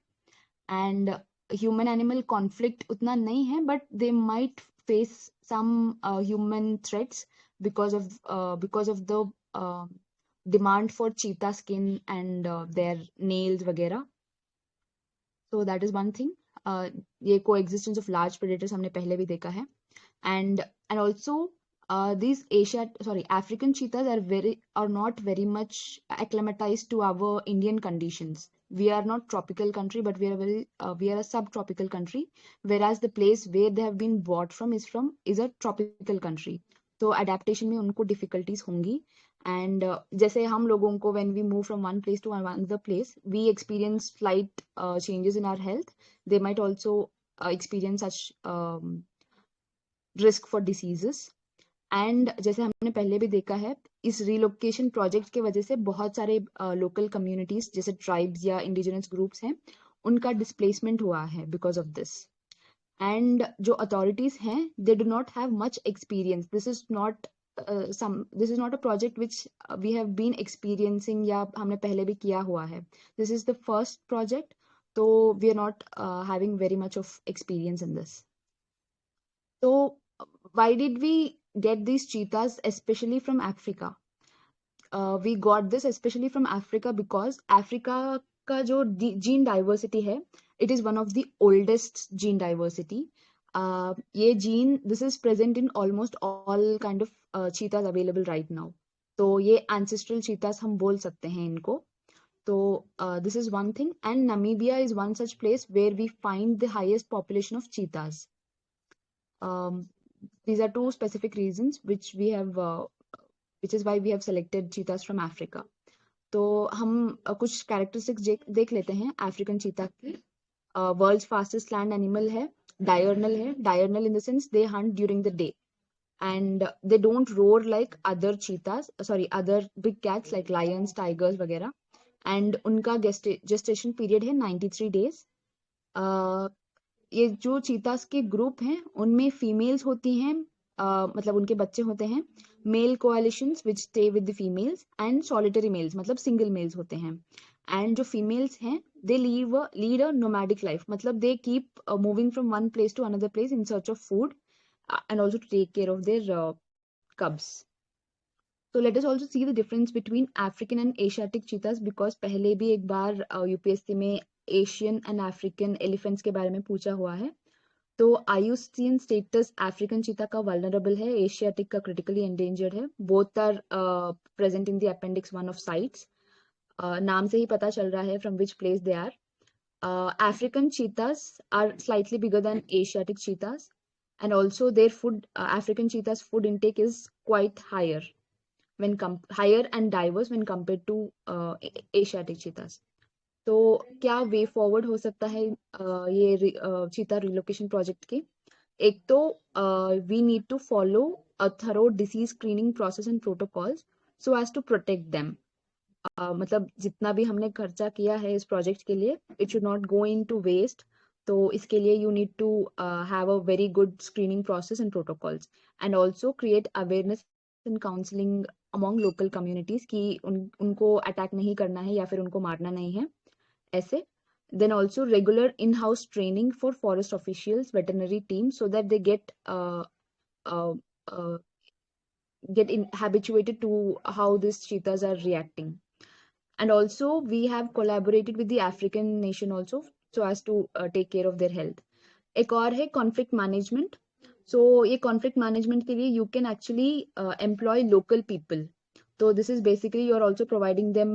S6: And human animal conflict उतना नहीं है, but they might face some human threats because of the demand for cheetah skin and their nails वगैरह. So that is one thing. ये coexistence of large predators हमने पहले भी देखा है. And also these African cheetahs are not very much acclimatized to our Indian conditions. We are not tropical country, but we are a subtropical country, whereas the place where they have been brought from is a tropical country. तो adaptation में उनको difficulties होंगी. And जैसे हम लोगों को when we move from one place to another place we experience slight changes in our health, they might also experience such risk for diseases. And जैसे हमने पहले भी देखा है, इस रिलोकेशन प्रोजेक्ट के वजह से बहुत सारे लोकल कम्युनिटीज जैसे ट्राइब्स या इंडिजिनस ग्रुप्स हैं, उनका डिस्प्लेसमेंट हुआ है बिकॉज ऑफ दिस। एंड जो अथॉरिटीज हैं, they do not have much experience. This is not a project which we have been experiencing या हमने पहले भी किया हुआ है। This is the first project, तो we are not having very much of experience in this. So, why did we get these cheetahs, especially from Africa? We got this especially from Africa because Africa का जो gene diversity है, it is one of the oldest gene diversity. ये gene, this is present in almost all kind of cheetahs available right now. तो ये ancestral cheetahs हम बोल सकते हैं इनको। तो this is one thing, and Namibia is one such place where we find the highest population of cheetahs. These are two specific reasons which we have which is why we have selected cheetahs from Africa. तो हम कुछ characteristics देख लेते हैं African cheetah की। World's fastest land animal है, diurnal है। Diurnal in the sense they Hunt during the day and they don't roar like other चीतास, sorry other big cats like Lions, tigers वगैरह। एंड उनका gestation period है 93 days. ये जो चीतास के group हैं उनमें फीमेल्स होती हैं, मतलब उनके बच्चे होते हैं। Male coalitions which stay with the females and solitary males, मतलब सिंगल मेल्स होते हैं। एंड जो फीमेल्स हैं they lead a nomadic life, मतलब they keep moving from one place to another place in search of food and also to take care of their cubs. So let us also see the difference between African and Asiatic cheetahs because पहले भी एक बार UPSC में Asian and African elephants के बारे में पूछा हुआ है। तो IUCN स्टेटस अफ्रीकन चीता का वल्नरेबल है, एशियाटिक का क्रिटिकली एंडेंजर्ड है। Both are present in the appendix 1 of CITES. नाम से ही पता चल रहा है from which place they are. African cheetahs are slightly bigger than Asiatic cheetahs, and also their food, African cheetahs food intake is quite higher higher and diverse when compared to Asiatic cheetahs. तो क्या way forward हो सकता है ये चीता relocation project के? एक तो we need to follow a thorough disease screening process and protocols so as to protect them. मतलब जितना भी हमने खर्चा किया है इस प्रोजेक्ट के लिए, it should not go into waste. तो इसके लिए you need to have a very good screening process and protocols and also create awareness and counselling among local communities कि उनको अटैक नहीं करना है या फिर उनको मारना नहीं है ऐसे। Then also regular in-house training for forest officials, veterinary teams, so that they get habituated to how these cheetahs are reacting. And also we have collaborated with the African nation also so as to take care of their health. एक और है conflict management. So ये conflict management के लिए you can actually employ local people. तो this is basically you are also providing them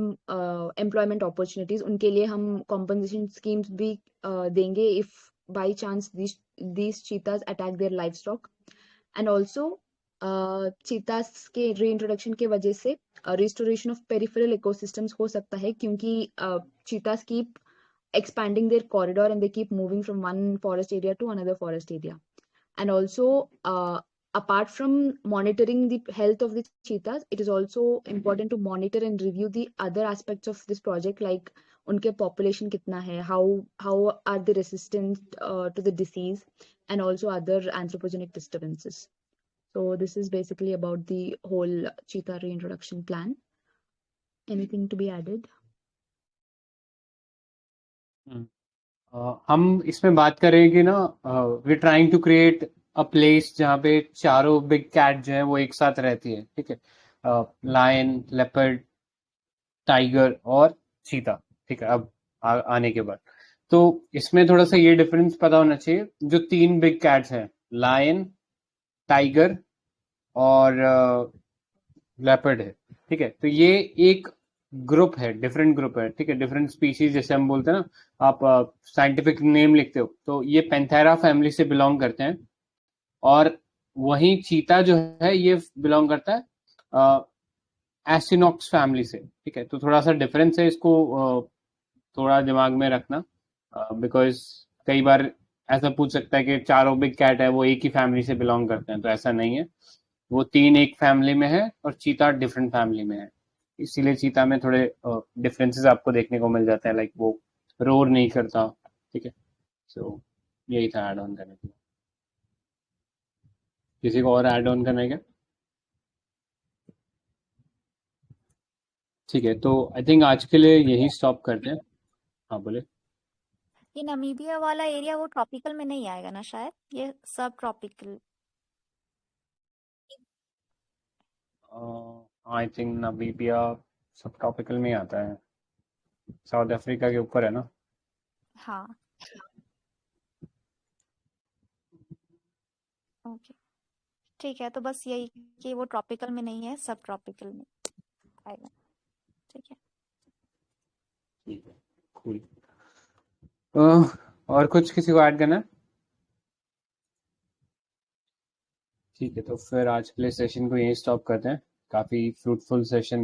S6: employment opportunities. उनके लिए हम कॉम्पनसेशन स्कीम्स भी देंगे if by chance these cheetahs attack their livestock. And also cheetahs के reintroduction के वजह से रिस्टोरेशन ऑफ पेरिफेरल इकोसिस्टम्स हो सकता है, क्योंकि चीतास keep expanding their corridor and they keep moving from one forest area to another forest area. And also apart from monitoring the health of the cheetahs, it is also important to monitor and review the other aspects of this project, like unke population kitna hai, how are they resistant to the disease, and also other anthropogenic disturbances. So this is basically about the whole cheetah reintroduction plan. Anything to be added?
S1: हम इसमें बात करें कि ना we trying to create a place जहाँ पे चारों big cat जो है वो एक साथ रहती है, ठीक है। लायन, लेपर्ड, टाइगर और चीता, ठीक है। अब आने के बाद तो इसमें थोड़ा सा ये डिफरेंस पता होना चाहिए। जो 3 बिग कैट्स हैं, लायन, टाइगर और लेपर्ड है, ठीक है। तो ये एक ग्रुप है, डिफरेंट ग्रुप है, ठीक है। डिफरेंट स्पीशीज जैसे हम बोलते हैं ना, आप साइंटिफिक नेम लिखते हो तो ये पैंथेरा फैमिली से बिलोंग करते हैं। और वहीं चीता जो है ये बिलोंग करता है एस्टिनॉक्स फैमिली से, ठीक है। तो थोड़ा सा डिफरेंस है, इसको थोड़ा दिमाग में रखना, बिकॉज कई बार ऐसा पूछ सकता है कि चारों बिग कैट है वो एक ही फैमिली से बिलोंग करते हैं, तो ऐसा नहीं है। वो 3 एक फैमिली में है और चीता डिफरेंट फैमिली में है, इसीलिए चीता में थोड़े डिफरेंसेस आपको देखने को मिल जाते हैं, लाइक वो रोर नहीं करता, ठीक है। सो यही था ऐड ऑन करने के लिए। किसी को और ऐड ऑन करना है क्या? ठीक है, तो आई थिंक आज के लिए यही स्टॉप करते हैं। हाँ बोले।
S4: ये नमीबिया वाला एरिया वो ट्रॉपिकल में नहीं आएगा ना शायद, ये सब ट्रॉपिकल।
S1: आई थिंक नामीबिया सब ट्रॉपिकल में ही आता है, साउथ अफ्रीका के ऊपर है ना।
S4: हाँ ओके ठीक है, तो बस यही कि वो ट्रॉपिकल में नहीं है, सब ट्रॉपिकल में आएगा, ठीक है।
S1: ठीक है, cool। और कुछ किसी को ऐड करना है? ठीक है, तो फिर आज के लिए सेशन को यहीं स्टॉप करते हैं। काफ़ी फ्रूटफुल सेशन